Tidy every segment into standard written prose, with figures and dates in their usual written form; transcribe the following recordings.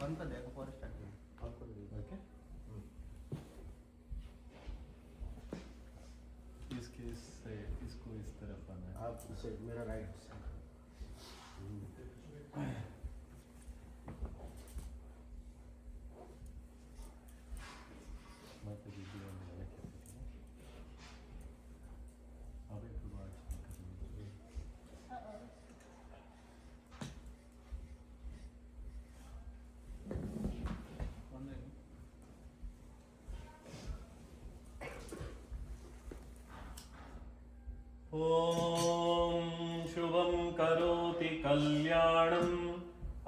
संपत है forest okay इसके इससे इसको इस तरफ आना है आप इसे मेरा राइट ಮತ್ತೆ ವಿಡಿಯೋ ಒಳಗೆ अभी तो बात करेंगे ओम शुभं करोति कल्याणं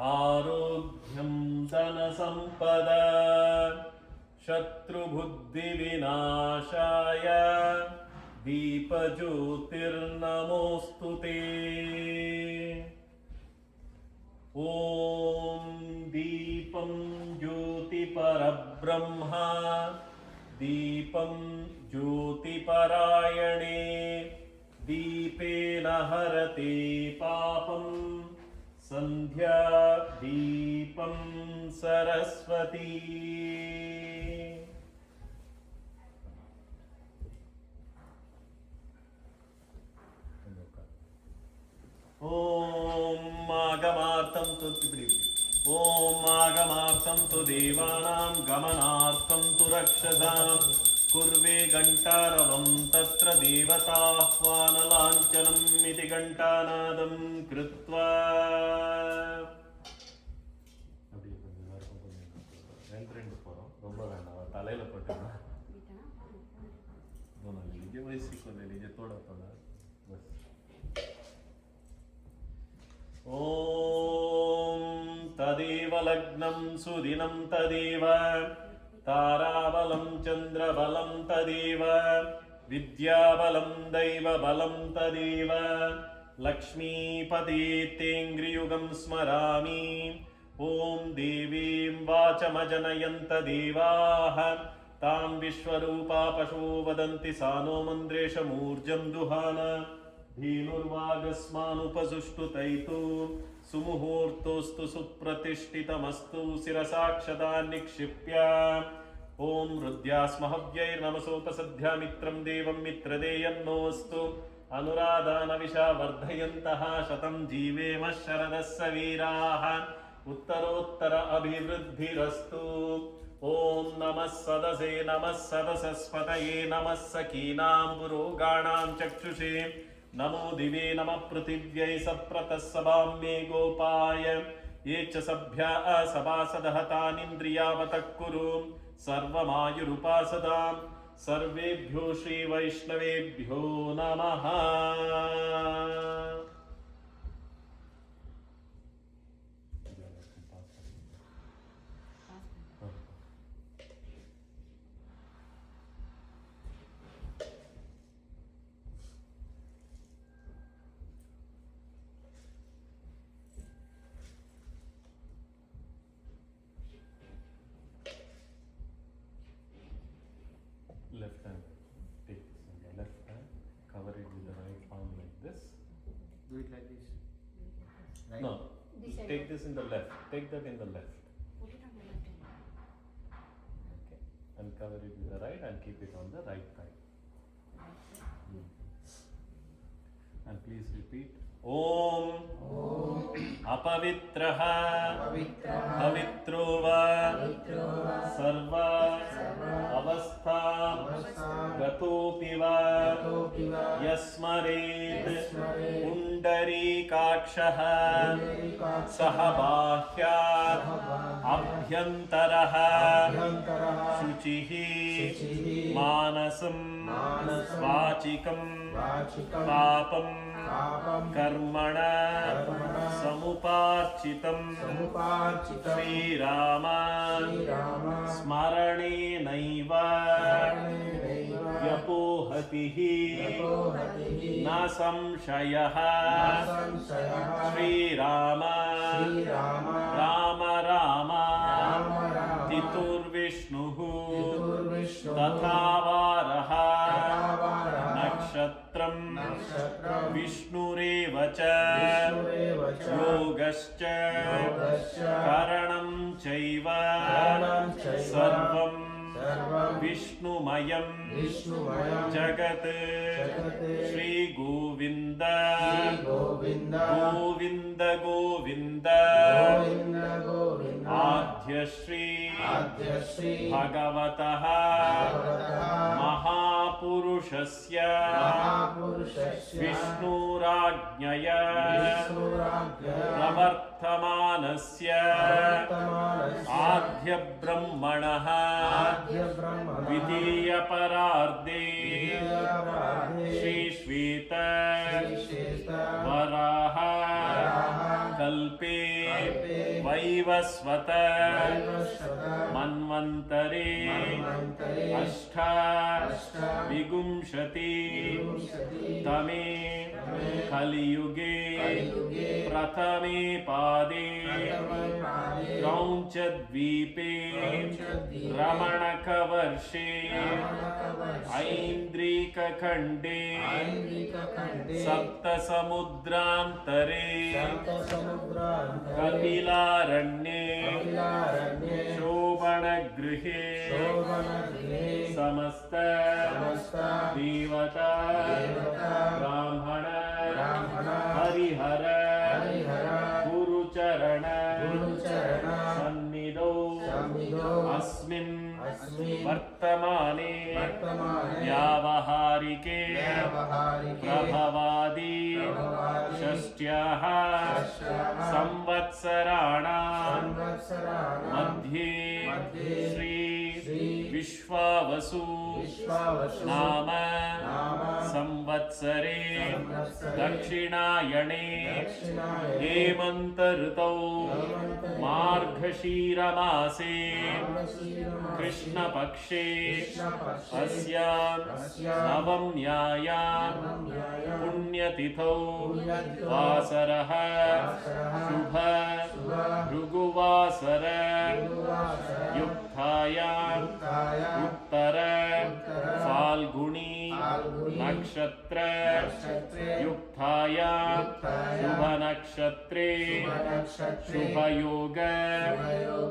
आरोग्यं धनसम्पदा शत्रुबुद्धिविनाशाय दीपज्योतिर्नमोऽस्तु ते ॐ दीपं ज्योतिपरब्रह्मा दीपं ज्योतिपरायणे दीपेन हरते पापं संध्या दीपं सरस्वती ओम आगमार्थं तु ओम आगमार्थं तु देवानां गमनार्थं तु रक्षसां कुर्वे घण्टारवं तत्र देवताह्वानलाञ्छनम् इति घण्टानादं कृत्वा ரொம்ப வேண்டாம் தலையில போட்டுனா लीजिए वैसे को ले लीजिए थोड़ा थोड़ा बस ओम तदेव लग्नं सुदिनं तदेव ताराबलं चन्द्रबलं तदेव विद्याबलं दैवबलं तदेव लक्ष्मीपतेतेङ्घ्रियुगं स्मरामि ॐ देवीं वाचमजनयन्त देवाः तां विश्वरूपा पशो वदन्ति सा नो मन्द्रेशमूर्जं दुहान धीनुर्वागस्मानुपसुष्टुतैतु सुमुहूर्तोऽस्तु सुप्रतिष्ठितमस्तु शिरसाक्षदा निक्षिप्य ॐ हृद्यास्महव्यैर्नमसोपसद्ध्या मित्रं देवं मित्रदेयन्नोऽस्तु अनुराधानविशा वर्धयन्तः शतं जीवेम शरदस्य वीराः उत्तरोत्तर अभिवृद्धिरस्तु ॐ नमः सदसे नमः सदसस्पतये नमः सखीनां पुरोगाणां चक्षुषे नमो दिवे नमः पृथिव्यै सप्रतः सभां मे गोपाय ये च सभ्या सभासदहतानिन्द्रियावतः कुरु सर्वमायुरुपासदां सर्वेभ्यो श्रीवैष्णवेभ्यो नमः left hand take this in the left hand cover it with the right palm like this Do it like this. Right? no This side. take this in the left take that in the left Put it on the left hand. okay and cover it with the right and keep it on the right side and please repeat Om अपवित्रः पवित्रो वा सर्वा अवस्था गतोऽपि वा यस्मरेत् पुण्डरीकाक्षः सह बाह्यात् अभ्यन्तरः शुचिः मानसं वाचिकं पापं कर्मण समुपार्चितं श्रीराम स्मरणेनैव व्यपोहतिः न संशयः श्रीराम राम राम तितुर्विष्णुः तथा वारः नक्षत्रं विष्णुरेव च योगश्च करणं चैव प्राणं चैव सर्वं सर्वं विष्णुमयं विष्णुमयं जगत् जगत् श्रीगोविन्द गोविन्द गोविन्द गोविन्द गोविन्द गोविन्द आद्यश्री आद्यश्री भगवतः भगवतः महापुरुषस्य महापुरुषस्य विष्णुराज्ञया विष्णुराज्ञया प्रवर्तमानस्य वर्तमानस्य आद्यब्रह्मणः आद्यब्रह्मणः द्वितीयपरार्धे द्वितीयपरार्धे श्रीश्वेत श्रीश्वेत वराह वराह कल्पे कल्पे वैवस्वत वैवस्वत मन्वन्तरे मन्वन्तरे अष्ट विंशति तमे कलियुगे प्रथमे पादे क्रौञ्चद्वीपे रमणकवर्षे ऐन्द्रिकखण्डे सप्तसमुद्रान्तरे कपिलारण्ये शोभनगृहे समस्त देवता ब्राह्मण हरिहर गुरुचरण सन्निधौ अस्मिन् वर्तमाने व्यावहारिके प्रभवादि षष्ट्याः संवत्सराणां मध्ये श्री विश्वावसु नाम संवत्सरे दक्षिणायणे हेमन्त ऋतौ मार्गशीरमासे कृष्णपक्षे अस्यां नवम्यायां पुण्यतिथौ वासरः शुभ भृगुवासर युक्तायां उत्तर फाल्गुनी नक्षत्र युक्तायां शुभ नक्षत्रे शुभयोग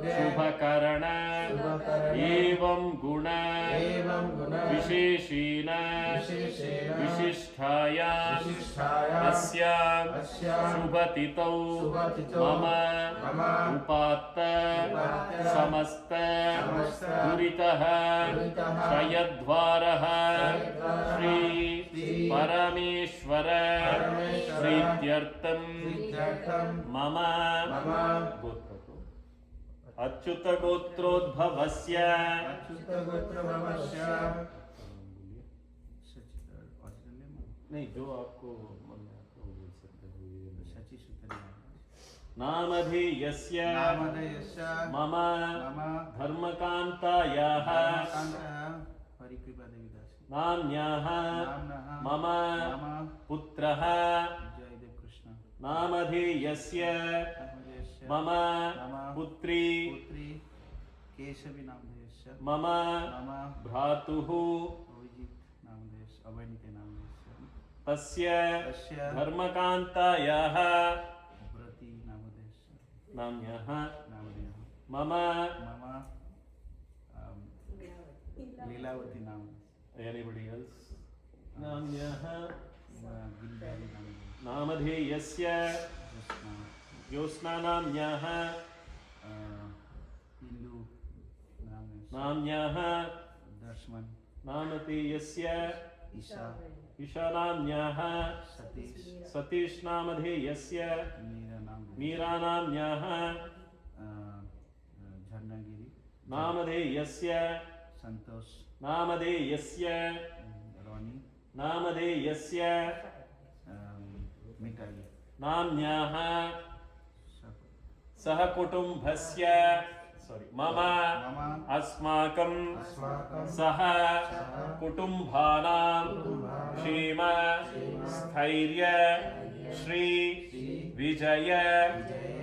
शुभकरण एवं गुण विशेषेण विशिष्टायां अस्यां शुभतिथौ मम उपात्त समस्त दुरितः क्षयद्वारः श्री परमेश्वर प्रीत्यर्थं मम अच्युत गोत्रोद्भवस्य नहीं जो आपको मन में आता है वो बोल सकते हो नामधेयस्य मम धर्मकान्तायाः नाम्याः मम पुत्रः नामधेयस्य मम पुत्री केशवी नामधेयस्य मम भ्रातुः तस्य धर्मकान्तायाः नाम्याः मम लीलावती नाम anybody else नाम्याः नामधेयस्य ज्योत्स्ना नाम्याः हिंदू नाम्याः दर्शमन नामधेयस्य ईशा ईशा नाम्याः सतीश सतीश नामधेयस्य मीरा नाम्याः झरनागिरी नामधेयस्य संतोष नामधेयस्य रोनी नामधेयस्य मिताली नाम्याः सहकुटुम्बस्य मम अस्माकं सह कुटुम्बानां क्षेम स्थैर्य श्री विजय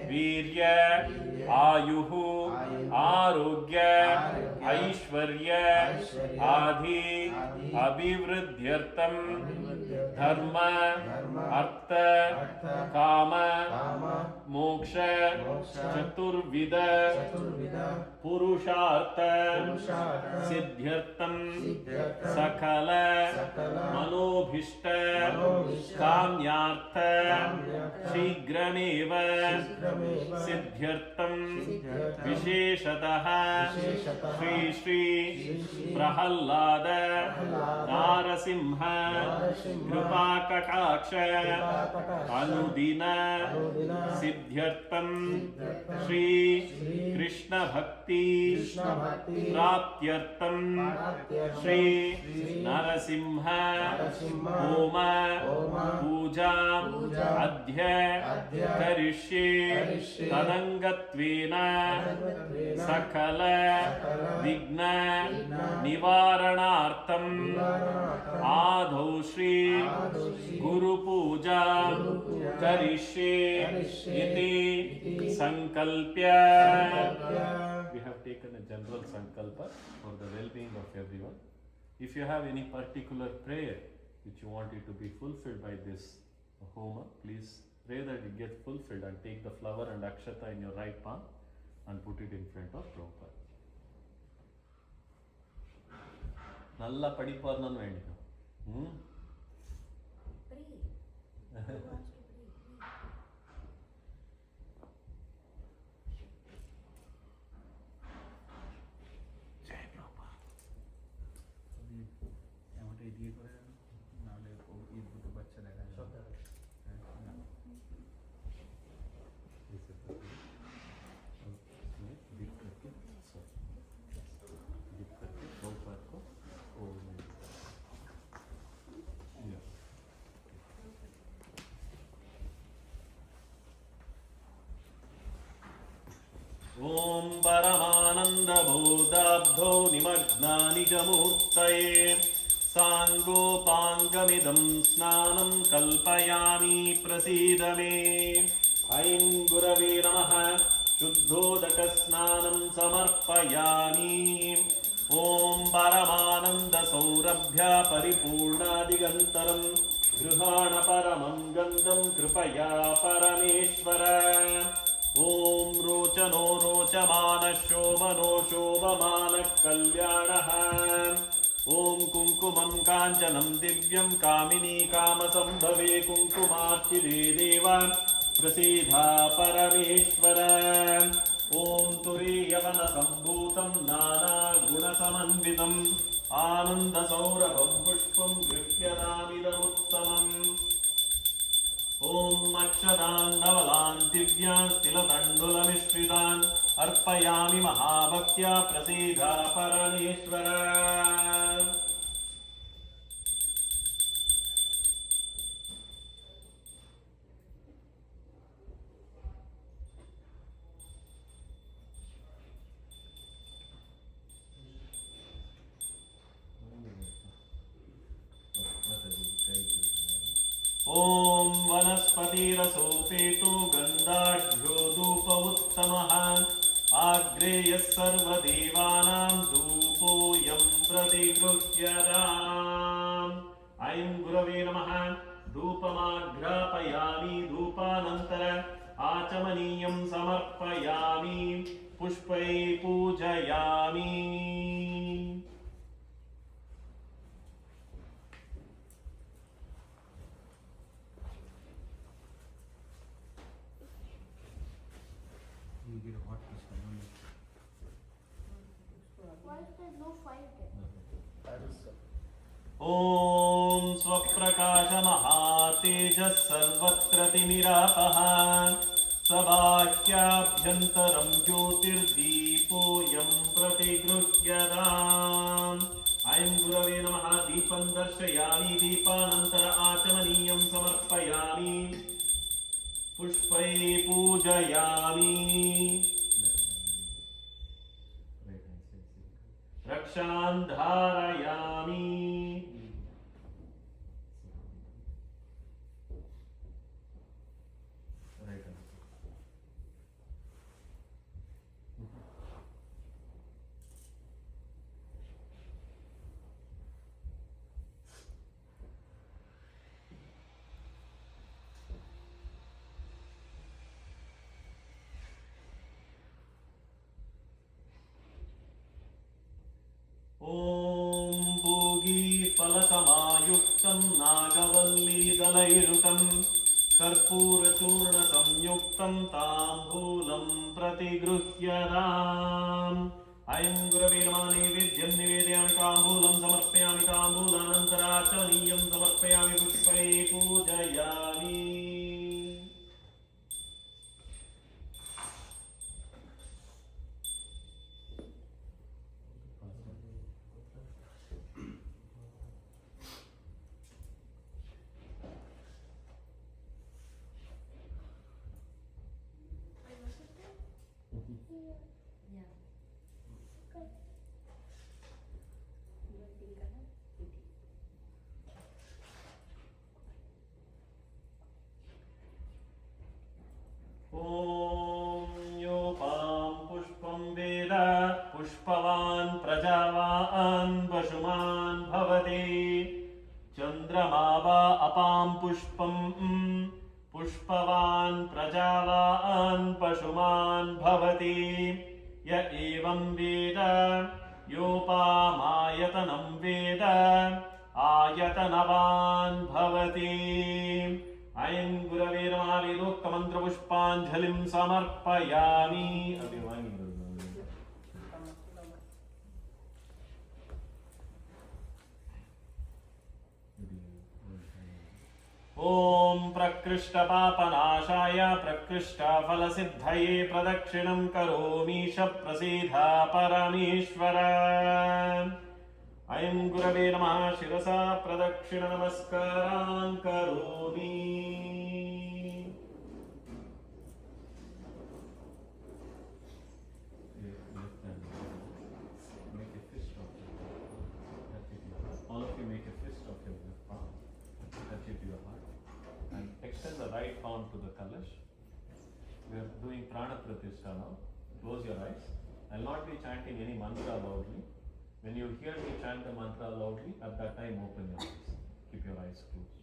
वीर्य आयुः आरोग्य ऐश्वर्य आदि अभिवृद्ध्यर्थं धर्म अर्थ काम मोक्ष चतुर्विध पुरुषार्थ पुरुषार्थ सिद्ध्यर्थं सिद्ध्यर्थं सकल सकल मनोभीष्ट मनोभीष्ट काम्यार्थ काम्यार्थ शीघ्रमेव शीघ्रमेव सिद्ध्यर्थं सिद्ध्यर्थं विशेषतः विशेषतः श्री श्री श्री प्रहल्लाद प्रहल्लाद नारसिंह नारसिंह कृपाकटाक्ष कृपाकटाक्ष अनुदिन अनुदिन सिद्ध्यर्थं सिद्ध्यर्थं श्री श्री कृष्ण भक्ति कृष्णभक्ति प्राप्त्यर्थं प्राप्त्यर्थं श्री श्री नरसिंह नरसिंह होम होम पूजा पूजा अद्य अद्य करिष्ये करिष्ये तदङ्गत्वेन तदङ्गत्वेन सकल सकल विघ्न विघ्न निवारणार्थं निवारणार्थं आदौ श्री आदौ श्री गुरुपूजा गुरुपूजा करिष्ये करिष्ये इति इति संकल्प्य संकल्प्य we have taken a general sankalpa for the well-being of everyone. If you have any particular prayer which you want it to be fulfilled by this homa, please pray that it gets fulfilled and take the flower and akshata in your right palm and put it in front of Prabhupada. நல்லா படிப்பார்னு வேண்டிக்கும். এমনটা দিয়ে করে নাহলে এই দুটো বাচ্চা দেখা যাবে ॐ परमानन्दबोधाब्धौ निमग्नानि च मूर्तये साङ्गोपाङ्गमिदं स्नानं कल्पयामि प्रसीद मे ऐं गुरवे नमः शुद्धोदकस्नानं समर्पयामि ॐ परमानन्दसौरभ्य परिपूर्णादिगन्तरं गृहाण परमं गन्धं कृपया परमेश्वर ॐ रोचनो रोचमानः शोभनो शोभमानः कल्याणः ॐ कुङ्कुमं काञ्चनं दिव्यं कामिनी कामसम्भवे कुङ्कुमार्चिते देव प्रसीदा परमेश्वर ॐ तुरीयवनसम्भूतं नानागुणसमन्वितम् आनन्दसौरभं पुष्पं गृह्यतामिदमुत्तमम् ॐ अक्षरान् धवलान् दिव्यान् तिलतण्डुलमिश्रितान् अर्पयामि महाभक्त्या प्रसीदा परमेश्वर ॐ वनस्पतिरसोपेतो गन्धाढ्यो धूप उत्तमः आग्रेयः सर्वदेवानां धूपोऽयं प्रतिगृह्यताम् ऐं गुरवे नमः धूपमाघ्रापयामि धूपानन्तर आचमनीयं समर्पयामि पुष्पै पूजयामि You get a hot piece of money. Why is there no fire there? ॐ स्वप्रकाशमहातेजः सर्वत्र तिमिरापः सबाह्याभ्यन्तरं ज्योतिर्दीपोऽयं प्रतिगृह्यताम् ऐं गुरवे नमः दीपं दर्शयामि दीपानन्तर आचमनीयं समर्पयामि पुष्पै पूजयामि रक्षान् धारयामि समायुक्तं नागवल्लीदलैरुतं कर्पूरचूर्णसंयुक्तं ताम्बूलं प्रतिगृह्यताम्। अयं गुरवे नमः। नैवेद्यं निवेदयामि, ताम्बूलं समर्पयामि, ताम्बूलानन्तराचमनीयं समर्पयामि, पुष्पैः पूजयामि। ॐ योपां पुष्पं वेद पुष्पवान् प्रजावान् पशुमान् भवति। चन्द्रमा वा अपां पुष्पं पुष्पवान् प्रजावान् पशुमान् भवति। य एवं वेद योपामायतनं वेद आयतनवान् भवति। अयं गुरवे नमः। वेदोक्तमन्त्रपुष्पाञ्जलिं समर्पयामि। ॐ प्रकृष्टपापनाशाय प्रकृष्टफलसिद्धये प्रदक्षिणं करोमीश प्रसीद परमेश्वर। अयं गुरवे नमः। शिरसा प्रदक्षिणनमस्कारान् करोमि। All of you make a fist of your left palm, touch it to your heart, and extend the right palm to the Kalash. We are doing Prana Pratishtha now. Close your eyes. I will not be chanting any mantra loudly. When you hear me chant the mantra loudly, at that time open your eyes. Keep your eyes closed.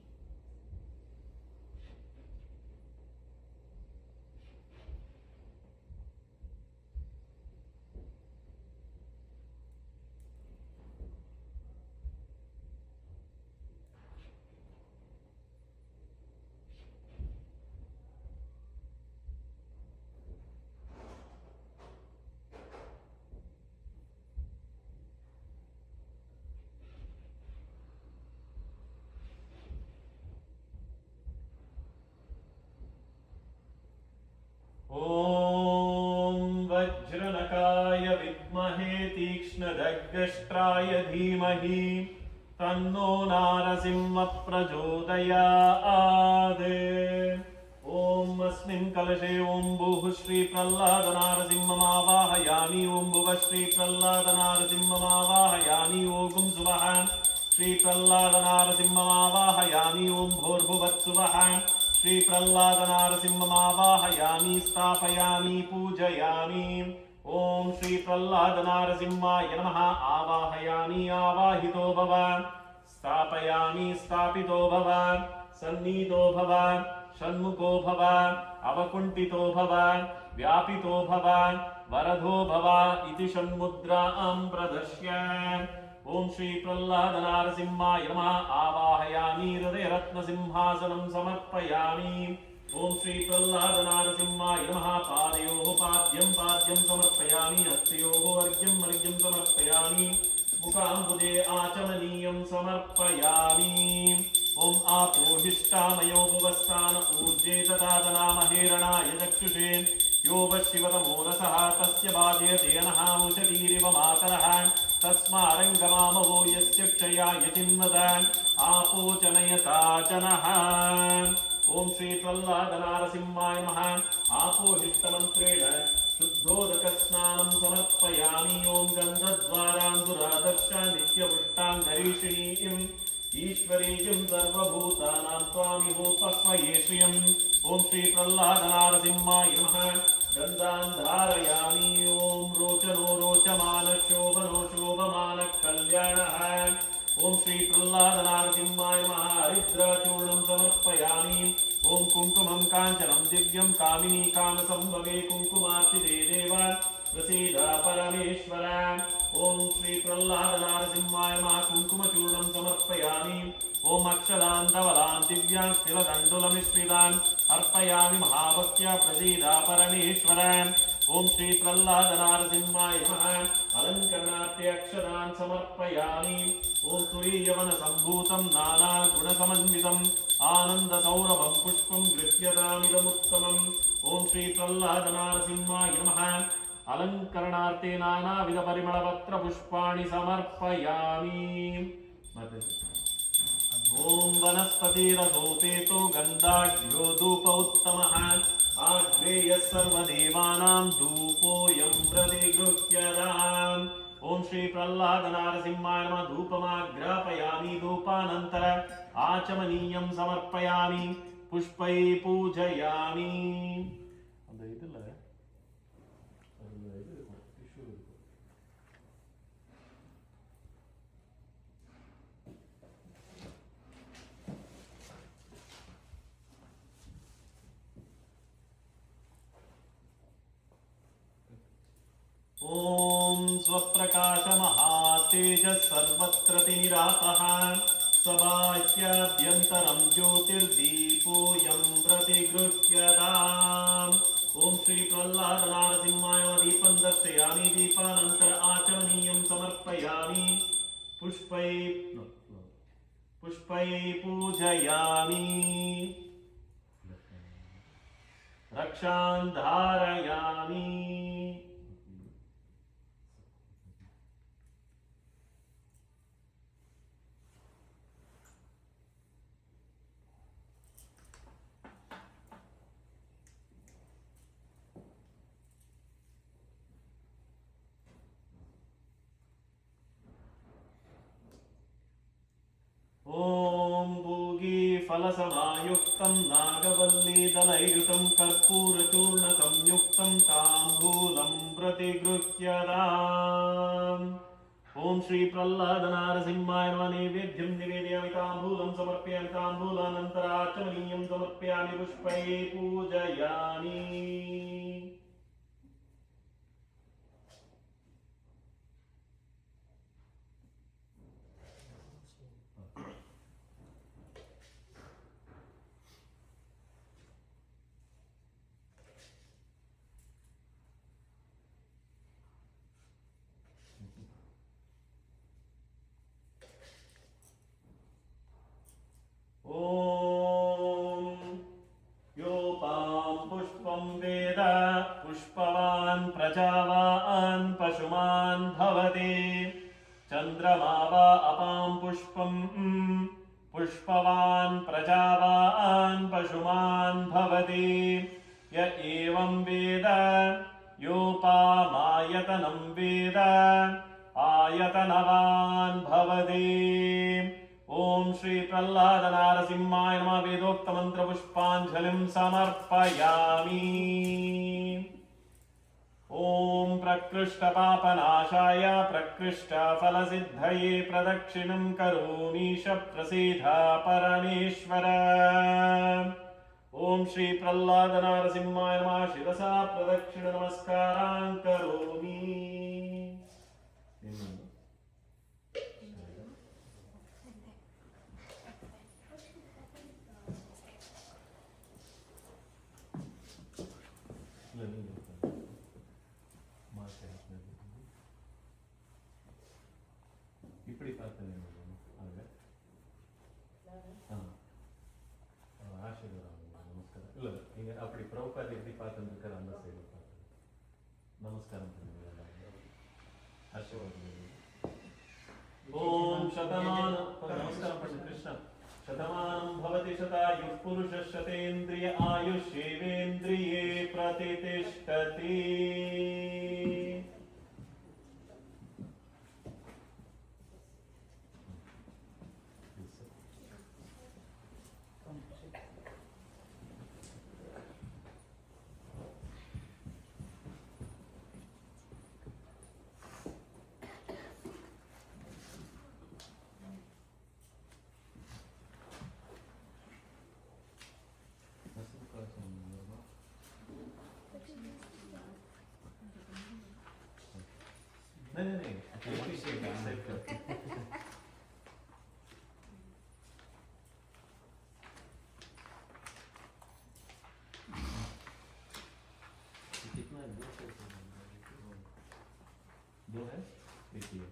ॐ वज्रनकाय विद्महे तीक्ष्णदग्गष्ट्राय धीमहि तन्नो नारसिंह प्रचोदयात्। ॐ अस्मिन् कलशे ॐ भुः श्री प्रह्लादनारसिंहमावाहयामि। ॐ भुवः श्री प्रह्लादनारसिंहमावाहयामि। ॐ सुवः श्री प्रह्लादनारसिंहमावाहयामि। ॐ भोर्भुवत्सुवः श्री प्रह्लादनारसिंहमावाहयामि। स्थापयामि पूजयामि। ॐ श्री प्रह्लादनारसिंहाय नमः। आवाहयामि आवाहितो भव। स्थापयामि स्थापितो भव। सन्नीतो भव। षण्मुखो भव। अवकुण्ठितो भव। व्यापितो भव। वरदो भव इति षण्मुद्रां प्रदर्श्य। ओम श्री प्रह्लादनारसिंहाय नमः। आवाहयामि हृदयरत्नसिंहासनं समर्पयामि। ओम श्री प्रह्लादनारसिंहाय नमः। पादयोः पाद्यं समर्पयामि। हस्तयोः अर्घ्यं समर्पयामि। मुखाम्बुजे आचमनीयं समर्पयामि। ओम आपोहिष्टामयो भुवस्थान ऊर्जे ददातनामहेरणाय चक्षुषे यो वशिवतमो रसः तस्य बाधयते नः उषतीरिव मातरः तस्मारङ्गमामवो यस्य क्षयाय चिन्वद आपोचनयता जनः। ओम श्री प्रह्लादनारसिंहाय नमः। आपोहिष्टमन्त्रेण शुद्धोदकस्नानं समर्पयामि। ओम गन्धद्वारान्दुरादर्श नित्यपुष्टाङ्गरीषिणीं ईश्वरीयं सर्वभूतानां त्वामिहोपह्वये श्रियम्। ओम श्री प्रह्लादनारसिंहाय नमः। गन्धां धारयामि। ओम रोचनो रोचमानः शोभनो शोभमानः कल्याणः। ओम श्री प्रह्लादनारसिंहाय नमः। हरिद्राचूर्णं समर्पयामि। ओम कुङ्कुमं काञ्चनं दिव्यं कामिनी कामसंभवे कुङ्कुमार्चिते देव प्रसीद परमेश्वर। ओम श्री प्रह्लाद नारसिंहाय नमः कुंकुमचूर्णं समर्पयामि। ओम अक्षदान् धवलान् दिव्यान् स्थिरदण्डुलमिश्रितान् अर्पयामि महाभक्त्या। प्रसीद परमेश्वर। ओम श्री प्रह्लाद नारसिंहाय नमः अलंकरणार्थे अक्षरान् समर्पयामि। ओम तुरीयवन संभूतं नाना गुणसमन्वितम् आनंद सौरभं पुष्पं गृह्यतामिदमुत्तमम्। ओम श्री प्रह्लाद नारसिंहाय नमः अलंकरणार्थे नानाविध परिमलपत्र पुष्पाणि समर्पयामि। ओम वनस्पतिरसोपेतो गन्धाढ्यो धूप उत्तमः आग्नेय सर्वदेवानां धूपोऽयं प्रतिगृह्यताम्। ओम श्री प्रह्लाद नारसिंहाय नमः धूपमाग्रापयामि। धूपानन्तर आचमनीयं समर्पयामि। पुष्पै पूजयामि। அந்த இதில் இது டிஷ்யூ இருக்கும். ओम स्वप्रकाश महातेजः सर्वत्र तिनिरापः सबाह्याभ्यन्तरं ज्योतिर्दीपोऽयं प्रतिगृह्यताम्। ओम श्री प्रह्लाद नारसिंहाय दीपं दर्शयामि। दीपानन्तर आचमनीयं समर्पयामि। पुष्पै पूजयामि। रक्षां धारयामि। ओम भूगी फलसमायुक्तं नागवल्लीदलयुतं कर्पूरचूर्ण संयुक्तं ताम्बूलं प्रतिगृह्यताम्। ओम श्री प्रह्लाद नारसिंहाय नमः नैवेद्यं निवेदयामि। ताम्बूलं समर्पयामि। ताम्बूलानन्तराचमनीयं समर्पयामि। पुष्पै पूजयामि। ओम योपां पुष्पं वेद पुष्पवान् प्रजावान् पशुमान् भवति। चन्द्रमा वा अपां पुष्पं पुष्पवान् प्रजावान् पशुमान् भवति। य एवं वेद योपामायतनं वेद आयतनवान् भवति। ओम श्री प्रह्लाद नारसिंहाय नमः वेदोक्त मंत्र पुष्पांजलिं समर्पयामि। ओम प्रकृष्ट पापनाशाय प्रकृष्ट फलसिद्धये प्रदक्षिणं करोमीश प्रसीद परमेश्वर। ओम श्री प्रह्लाद नारसिंहाय नमः शिरसा प्रदक्षिण नमस्कारां करोमि। இப்படி பார்த்தேன் அங்கே ஆசீர்வாதம் நமஸ்காரம். இல்லை நீங்கள் அப்படி பிரபுபாத் எப்படி பார்த்துருக்காரு அந்த சைடில் பார்த்து நமஸ்காரம் பண்ணுங்க. ஆசீர்வாதம். ओम शतमान नमस्कार पंडित कृष्ण। शतमानं भवति शतायुः पुरुषः शतेन्द्रिय आयुष्येवेन्द्रिये प्रतिष्ठति। कितना है? दो है? एक ही है.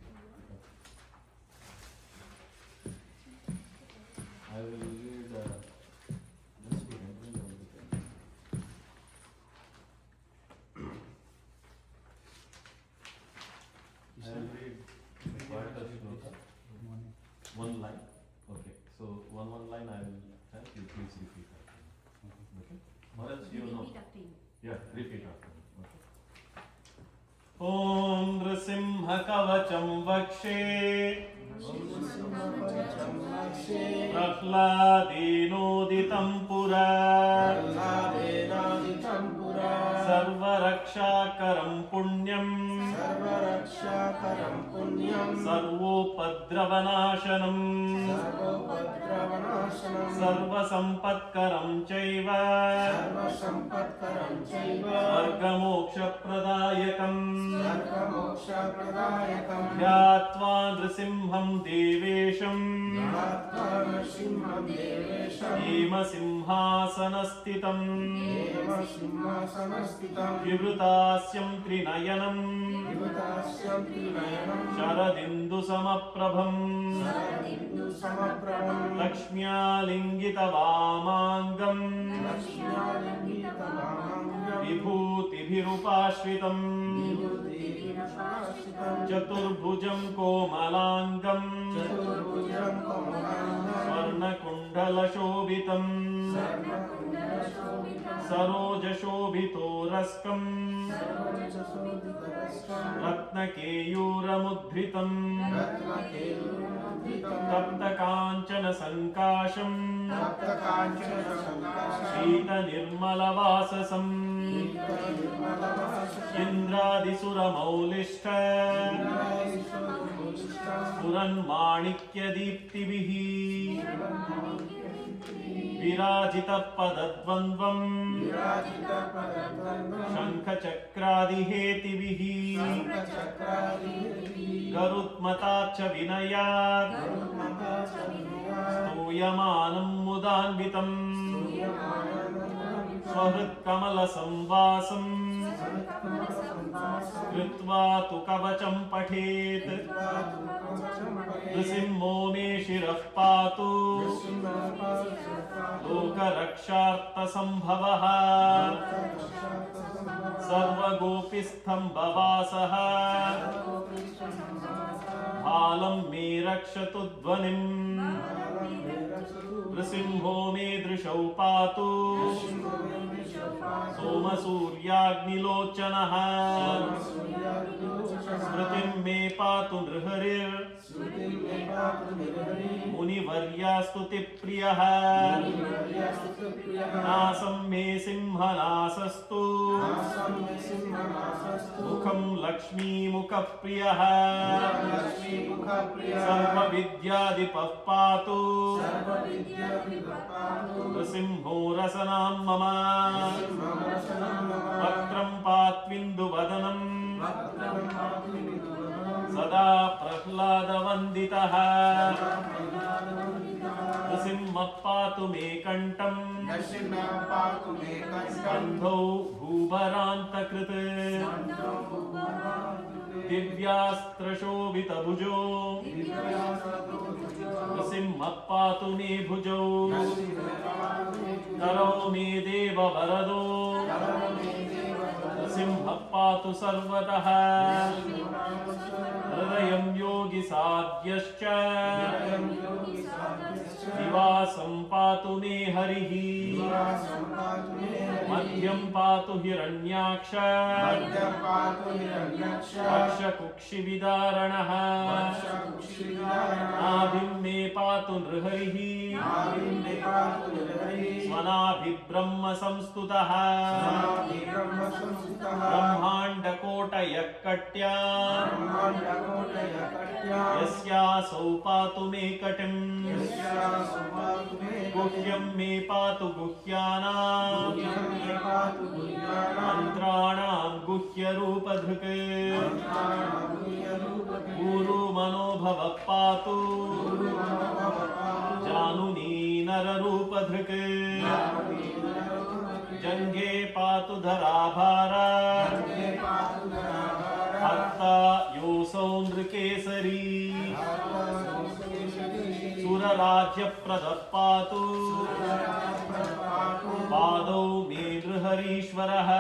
I will read just the heading of the text. I will read part of shloka. One line. Okay. So one line I will have you please repeat after me. Okay. Or else you know. Repeat after you. Yeah, repeat after me. Okay. Om Nrsimhakavacham Vakshe Prahladenoditam Pura Sarvarakshakaram Punyam Sarvopadravanashanam Sarvasampatkaram Chaiva Vargamokshapradayakam Dhyatva Nrisimham Devesham Yema Simhasanastitam Vivrutasya Trinayanam Sharadindu Samaprabham Lakshmyalingita Vamangam Vibhutibhirupashritam Chaturbhujam Komalangam Swarnakundalashobhitam Sarojashobhito Raskam Ratnakeyuramudhritam Taptakanchana Sankasham Shita Nirmalavasasam Indradisuramaulishta Puran Manikya Deeptibihi Virajita Padadvandvam Shankha Chakradihetibhi Garutmatacha Vinayat Stuyamanam Mudanvitam Swahrit Kamala Sambasam Kritva tu Kavacham Pathet Nrisimho me Shirah Patu Lokaraksharta Sambhavaha Sarvagopishtham Bhavasaha Bhalam me Rakshatu Dhvanim Nrisimho me Drishau Patu Soma Suryagnilochanaha Smritim me Patu Nriharir Munivaryastuti Priyaha Nasam me Simhanasastu Mukham Lakshmi Mukhapriyaha Sarva Vidyadipah Patu Nrisimho Rasanam Mama Vakram Patvindu Vadanam Sada Prahlada Vanditaha Nrisimha Patu me Kantam Skandhau Bhubaranta Krite Divyastra Shobhita Bhujo Nrisimha Patu me Bhujo Karo me Deva Varado Nrisimha Patu Sarvataha Hridayam Yogi Sadhyascha Divasam Patu me Harihi Madhyam Patu Hiranyaksha Aksha Kukshi Vidaranaha Abhim me Patu Nriharihi Svanabhi Brahma Samstutaha Brahmanda Kota Yakkatya Yasyasau Patu me Katim Guhyam me Patu Guhyanam Mantranam Guhya Rupadhuk भव पातु जानुनी नररूपधृक् जङ्घे पातु धराभारा हर्ता योऽसौ नृकेसरी सुरराज्यप्रदः पातु पादौ मे नृहरीश्वरः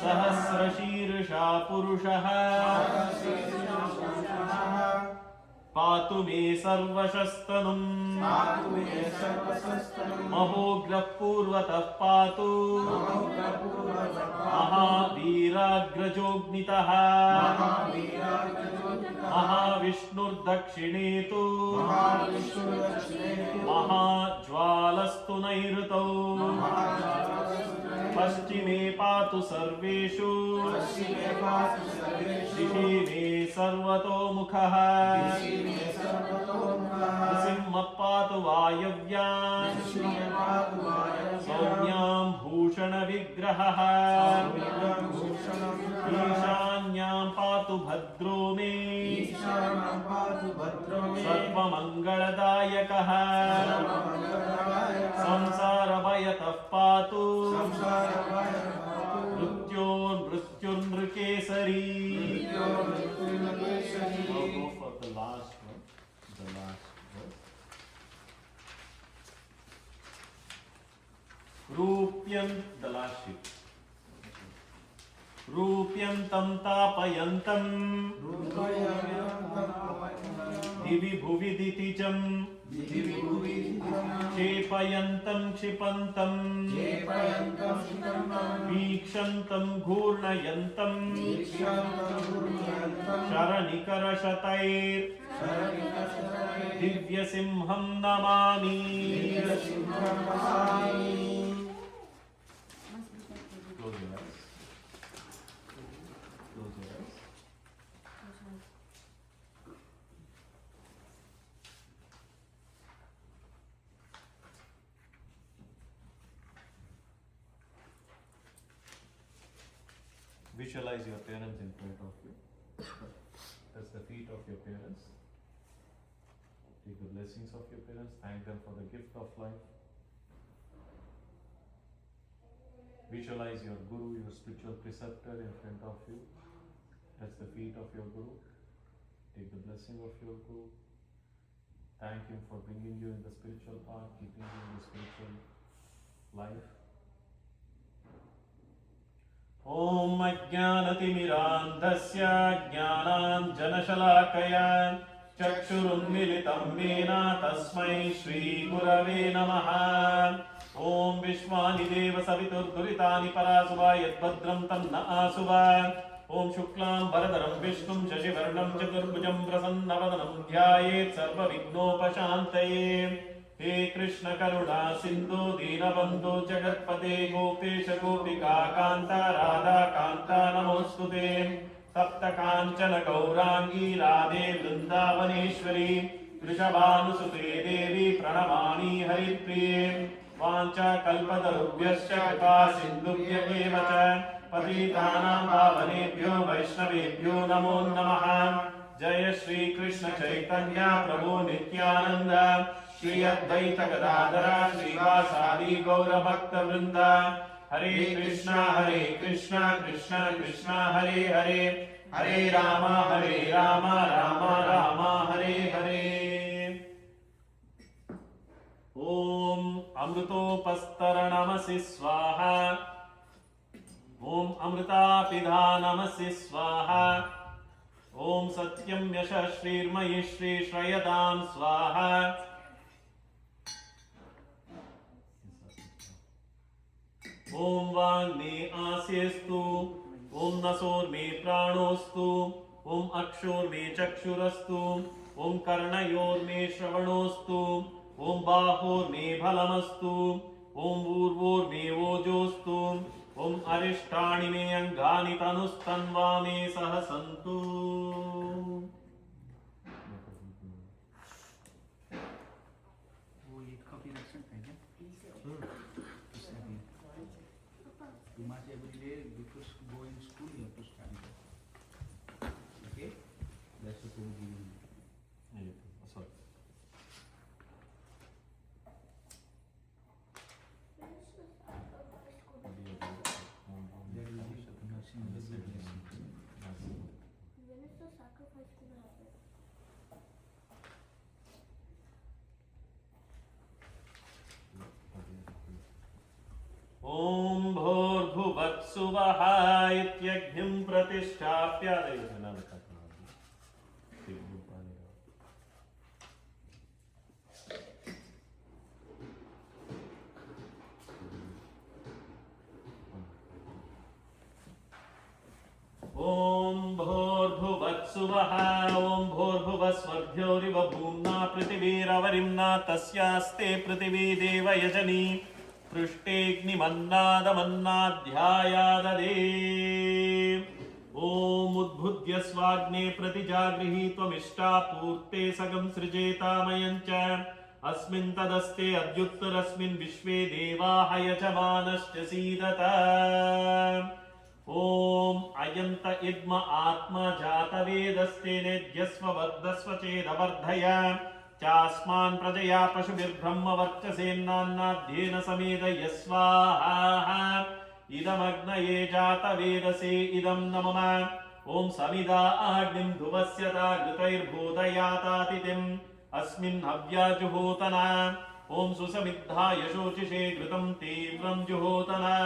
सहस्रशीर्षा पुरुषः पातु मे सर्वशस्तनुम् महोग्रः पूर्वतः पातु महावीराग्रजोऽग्नितः महाविष्णुर्दक्षिणे तु महाज्वालस्तु नैऋतौ पश्चिमे पातु सर्वेषु दिशि मे सर्वतोमुखः नृसिंहः पातु वायव्याम् सौम्यां भूषणविग्रहः ईशान्यां पातु भद्रो मे सर्वमङ्गलदायकः संसारभयतः पातु मृत्युर्नृकेसरी. Now go for the last one, the last verse. Rupyam, the last sheet. रूप्यन्तं तापयन्तं दिवि भुवि दितिजं क्षेपयन्तं क्षिपन्तं वीक्षन्तं घूर्णयन्तं शरनिकरशतैर् दिव्यसिंहं Namami. Visualize your parents in front of you. Touch the feet of your parents. Take the blessings of your parents. Thank them for the gift of life. Visualize your guru, your spiritual preceptor in front of you. Touch the feet of your guru. Take the blessing of your guru. Thank him for bringing you in the spiritual path, keeping you in the spiritual life. ॐ अज्ञानतिमिरान्धस्य ज्ञानाञ्जनशलाकया चक्षुरुन्मिलितं येन तस्मै श्रीगुरवे नमः. ॐ विश्वानि देव सवितुर्दुरितानि परासुवा यद्भद्रं तन्न आसुवा. ॐ शुक्लां वरदरं विष्णुं शशिवर्णं चतुर्भुजं प्रसन्नवदनं ध्यायेत् सर्वविघ्नोपशान्तये. हे कृष्ण करुणा सिन्धु दीनबन्धु जगत्पते गोपेश गोपिका कान्ता राधा कान्ता नमोऽस्तुते. सप्त काञ्चन गौराङ्गी राधे वृन्दावनेश्वरी वृषभानुसुते देवी प्रणमामि हरिप्रिये. वाञ्छाकल्पतरुभ्यश्च कृपा सिन्धुभ्य एव च पतितानां पावनेभ्यो वैष्णवेभ्यो नमो नमः. जय श्री कृष्ण चैतन्य प्रभु नित्यानंद श्री अद्वैत गदाधर श्रीवासादि गौर भक्त वृंद. हरे कृष्णा कृष्ण कृष्ण हरे हरे. हरे राम राम राम हरे हरे. ओम अमृतोपस्तरणमसि स्वाहा. ओम अमृतापिधा नमसि स्वाहा. ओम सत्यं यशः श्रीर्मयि श्री श्रयदां स्वाहा. ओम वाङ्मे आस्यस्तु. ओम नसोर्मे प्राणोस्तु. ओम अक्षोर्मे चक्षुरस्तु. ओम कर्णयोर्मे श्रवणोस्तु. ओम बाहोर्मे फलमस्तु. ओम ऊर्वोर्मे ओजोस्तु. ओम अरिष्टाणि मे अंगानि तनुस्तन्वा मे सह सन्तु. वो एक कॉपी रख सकते हैं क्या? every day before go in school you have to study. Okay, that's the thing. प्रतिष्ठाप्यादयो जनाधिकरणादि दिग्रूपाणि ओम भूर्भुवत्सुवः ओम भूर्भुवस्वर्ध्योरिव भूम्ना पृथिवीरवरिम्ना तस्यास्ते पृथिवी देवयजनी पृष्टेऽग्निमन्नादमन्नाध्यायाददे ओम उद्भुत्य स्वाग्ने प्रतिजागृही त्वमिष्टा पूर्ते सगं सृजेतामयं च अस्मिन् तदस्ते अद्युत्तरस्मिन् विश्वे देवाः यजमानश्च सीदत ओम अयंत इद्म आत्मा जातवेदस्ते नेद्यस्व वद्दस्व चेदवर्धय चास्मान् प्रजया पशुभिर्ब्रह्मवर्चसेन्नान्नाद्येन समेदयस्वाहा इदमग्नये जातवेदसे इदं नमः ओम समिदा आग्निं धुवस्यता घृतैर्बोधयातातिथिम् अस्मिन् हव्याजुहोतना ओम सुसमिद्धाय शोचिषे घृतं तीव्रं जुहोतना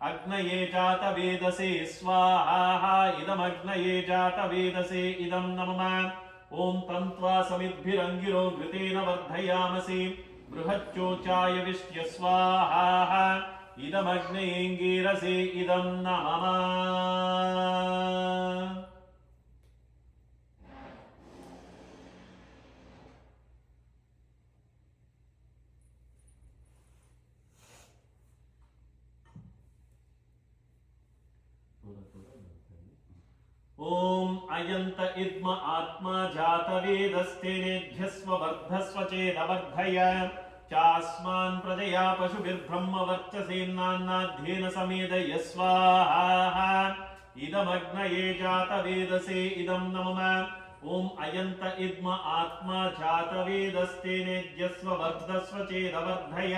अग्नये जातवेदसे स्वाहा इदमग्नये जातवेदसे इदं नमः ओम तन्त्वा समिद्भिरङ्गिरो घृतेन वर्धयामसि बृहच्चोचाय विष्ट्य स्वाहा इदमग्नयेङ्गीरसे इदं नमः ओम अयंत इद्म आत्मा जातवेदस्ते नेध्यस्व वर्धस्व चेदवर्धय चास्मान् प्रजया पशुभिर्ब्रह्मवर्चसेन्नान्नाद्येन समेदयस्वाहा इदमग्नये जातवेदसे इदं नमः ओम अयंत इद्म आत्मा जातवेदस्ते नेध्यस्व वर्धस्व चेदवर्धय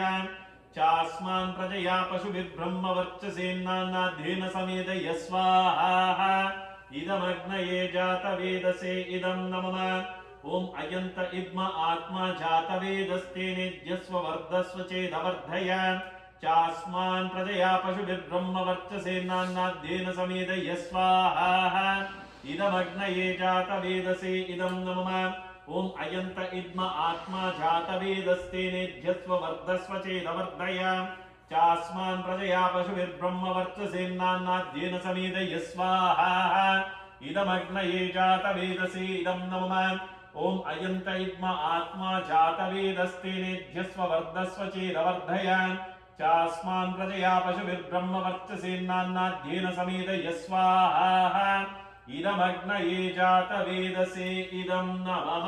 चास्मान् प्रजया पशुभिर्ब्रह्मवर्चसेन्नान्नाद्येन समेदयस्वाहा इदमग्नये जातवेदसे इदं नमः ओम अयंत इद्म आत्मा जातवेदस्ते नेद्यस्व वर्धस्व चेदवर्धय चास्मान् प्रजया पशुभिर्ब्रह्मवर्चसेन्नान्नाद्येन समेदयस्वाहा इदमग्नये जातवेदसे इदं नमः ओम अयंत इद्म आत्मा जातवेदस्ते नेद्यस्व वर्धस्व चेदवर्धय चास्मान् प्रजया पशुभिर्ब्रह्मवर्चसेन्नान्नाद्येन समेदयस्वाहा इदमग्नये जातवेदसे इदं नमः ओम अयंत इद्म आत्मा जातवेदस्ते नेद्यस्व वर्धस्व चेदवर्धय चास्मान् प्रजया पशुभिर्ब्रह्मवर्चसेन्नान्नाद्येन समेदयस्वाहा इदमग्नये जातवेदसे इदं नमः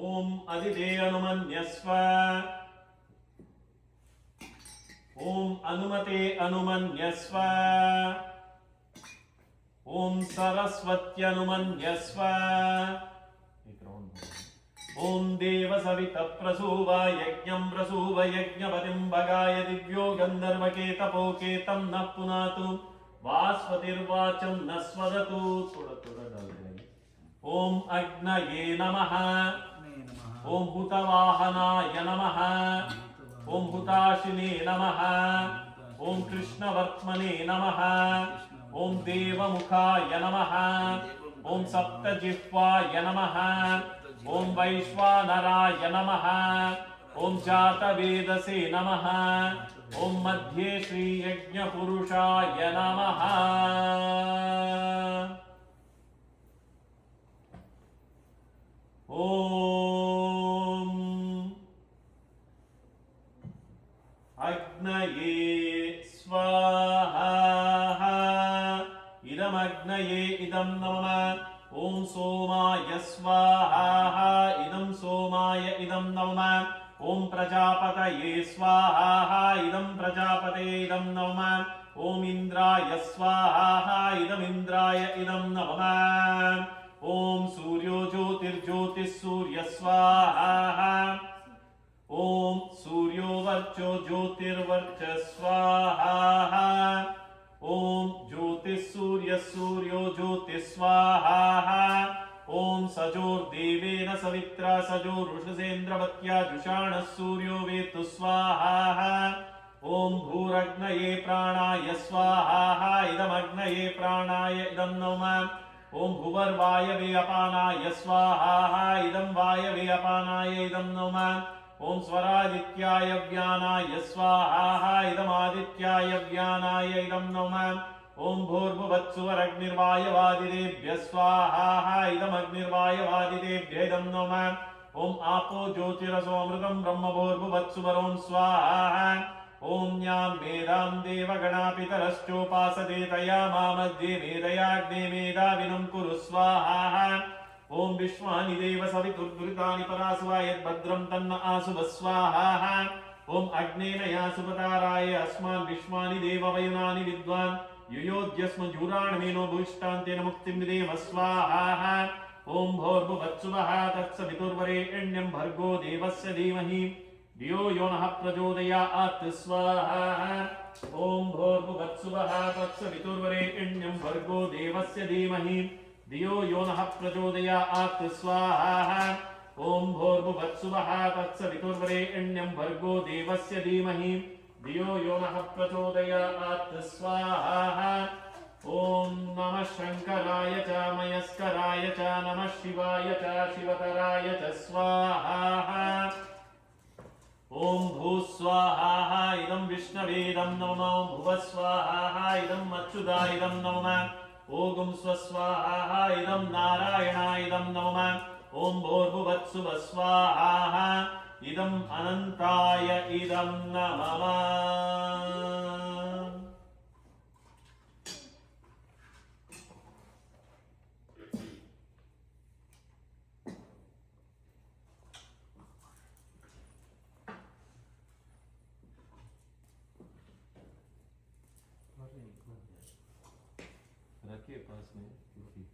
ओम अधिदे अनुमन्यस्व ओम अनुमते अनुमन्यस्व ओम सरस्वत्यनुमन्यस्व ओम देव सवितः प्रसूव यज्ञं प्रसूव यज्ञपतिं भगाय दिव्यो गन्धर्वकेतपोकेतं नः पुनातु वास्वतिर्वाचं न स्वदतु थोड़ा डाल देंगे ओम अग्नये नमः ओम हुतवाहनाय नमः ओम हुताशिने नमः ओम कृष्णवर्त्मने नमः ओम देवमुखाय नमः ओम सप्तजिह्वाय नमः ओम वैश्वानराय नमः ओम जातवेदसे नमः ओम मध्ये श्रीयज्ञपुरुषाय नमः ओम अग्नये स्वाहा इदमग्नये इदं नमः ओम सोमाय स्वाहा इदं सोमाय इदं नमः ओम प्रजापतये स्वाहा इदं प्रजापते इदं नमः ओम इंद्राय स्वाहा इदं इंद्राय इदं नमः ओम सूर्यो ज्योतिर्ज्योतिः सूर्य स्वाहा ओम सूर्यो वर्चो ज्योतिर्वर्च स्वाहा ओम ज्योतिः सूर्य सूर्यो ज्योतिः स्वाहा ओम सजोर्देवेन सवित्रा सजोरुषसेन्द्रवत्या जुषाणः सूर्यो वेत्तु स्वाहा ओम भूरग्नये प्राणाय स्वाहा इदमग्नये प्राणाय इदं नमः ओम भुवर्वायवे अपानाय स्वाहा इदं वायवे अपानाय इदं नमः ओम स्वरादित्याय व्यानाय स्वाहा इदमादित्याय व्यानाय इदं नमः ओम भूर्भुवत्सुवरग्निर्वायवादिदेभ्यः स्वाहा इदमग्निर्वायवादिदेभ्यः इदं नमः ओम आपो ज्योतिरसोऽमृतं ब्रह्मभूर्भुवत्सुवरों स्वाहा ओम न्यां मेधां देवगणापितरश्चोपासते तया मामध्ये मेधयाग्ने मेधाविनं कुरु स्वाहा ओम विश्वानि देव सवितुर्भृतानि परासुवा यद्भद्रं तन्न आसुव स्वाहा ओम अग्नेन यासुपताराय अस्मान् विश्वानि देव वयुनानि विद्वान् युयोध्यस्म जुराणमेनो भूष्टान्तेन मुक्तिं विदेम स्वाहा ओम भोर्भुवत्सुवः तत्सवितुर्वरेण्यं भर्गो देवस्य धीमहि धियो यो नः प्रचोदयात् स्वाहा ओम भोर्भुवत्सुवः तत्सवितुर्वरेण्यं भर्गो देवस्य धीमहि धियो यो नः प्रचोदयात् स्वाहा ओम भोर्भुवत्सुवः तत्सवितुर्वरेण्यं भर्गो देवस्य धीमहि धियो यो नः प्रचोदयात् स्वाहा ओम नमः शंकराय च मयस्कराय च नमः शिवाय च शिवतराय च स्वाहा ओम भूस्वाहा इदं विष्णवेदं नमः भुवस्वाहा इदं अच्युतायदं नमः ओम स्वस्वाहा इदं नारायणायदं नमः ओम भूर्भुवत्सुवस्वाहा इदं अनंताय इदं नमः रखिए पास में क्योंकि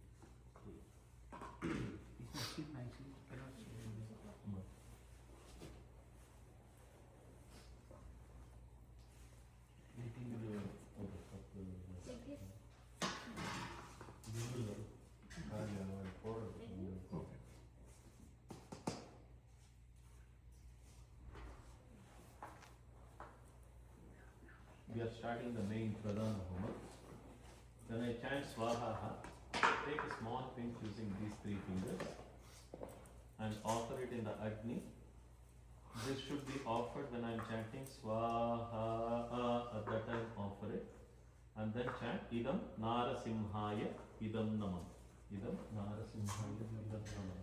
We are starting the main Pradhana Homa. When I chant Swaha, take a small pinch using these 3 fingers and offer it in the Agni. This should be offered when I am chanting Swaha. At that time offer it and then chant Idam Narasimhaya Idam Namah. Idam Narasimhaya Idam Namah.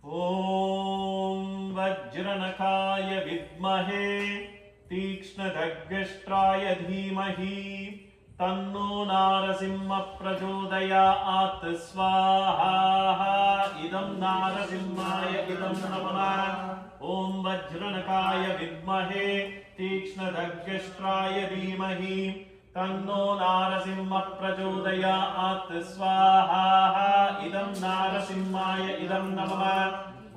ओम वज्रनखाय विद्महे तीक्ष्णखड्गस्त्राय धीमहि तन्नो नारसिंह प्रचोदयात् स्वाहा इदं नारसिंहाय इदं नमः ओम वज्रनखाय विद्महे तीक्ष्णखड्गस्त्राय धीमहि तन्नो नारसिंह प्रचोदयात् स्वाहा इदं नारसिंहाय इदं नमः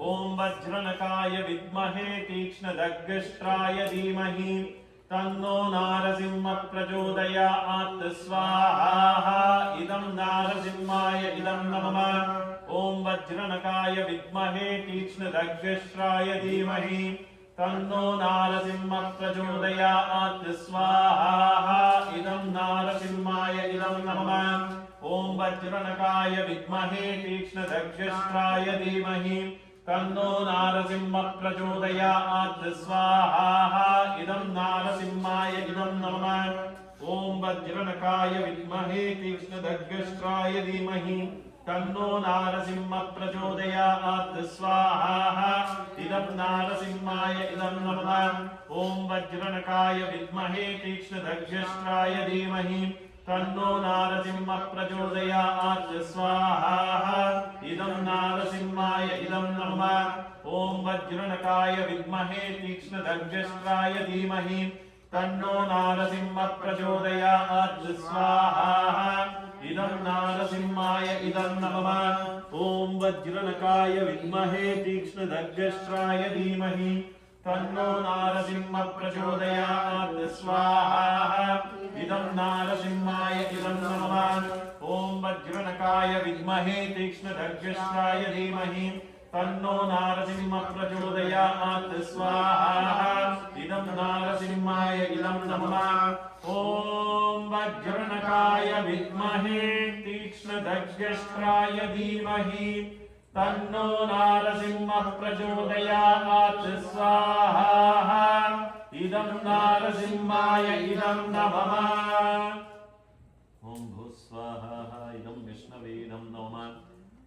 ओम वज्रनखाय विद्महे तीक्ष्णखड्गस्त्राय धीमहि तन्नो नारसिंह प्रचोदयात् स्वाहा इदं नारसिंहाय इदं नमः ओम वज्रनखाय विद्महे तीक्ष्णखड्गस्त्राय धीमहि तन्नो नारसिंह प्रचोदयात् स्वाहा इदं नारसिंहाय इदं नमः ओम वज्रनखाय विद्महे तीक्ष्णखड्गस्त्राय धीमहि तन्नो नारसिंह प्रचोदयात् स्वाहा इदं नारसिंहाय इदं नमः ओम वज्रनखाय विद्महे तीक्ष्णखड्गस्त्राय धीमहि तन्नो नारसिंह प्रचोदयात् स्वाहा इदं नारसिंहाय इदं नमः ओम वज्रनखाय विद्महे तीक्ष्णखड्गस्त्राय धीमहि तन्नो नारसिंह प्रचोदयात् स्वाहा इदं नारसिंहाय इदं नमः ओम वज्रनखाय विद्महे तीक्ष्णखड्गस्त्राय धीमहि तन्नो नारसिंह प्रचोदयात् स्वाहा इदं नारसिंहाय इदं नमः ॐ वज्रनकाय विद्महे तीक्ष्णदग्गश्राय धीमहि तन्नो नारसिंह प्रचोदयात् स्वाहा इदं नारसिंहाय इदं नमः ॐ वज्रनकाय विद्महे तीक्ष्णदग्गश्राय धीमहि तन्नो नारसिंह प्रचोदयात् स्वाहा इदं नारसिंहाय इदं नमः ॐ वज्रनकाय विद्महे तीक्ष्णदग्गश्राय धीमहि तन्नो नारसिंह प्रचोदयात् स्वाहा इदं नारसिंहाय इदं नमः ॐ भूस्वाहा इदं विष्णवे इदं नमः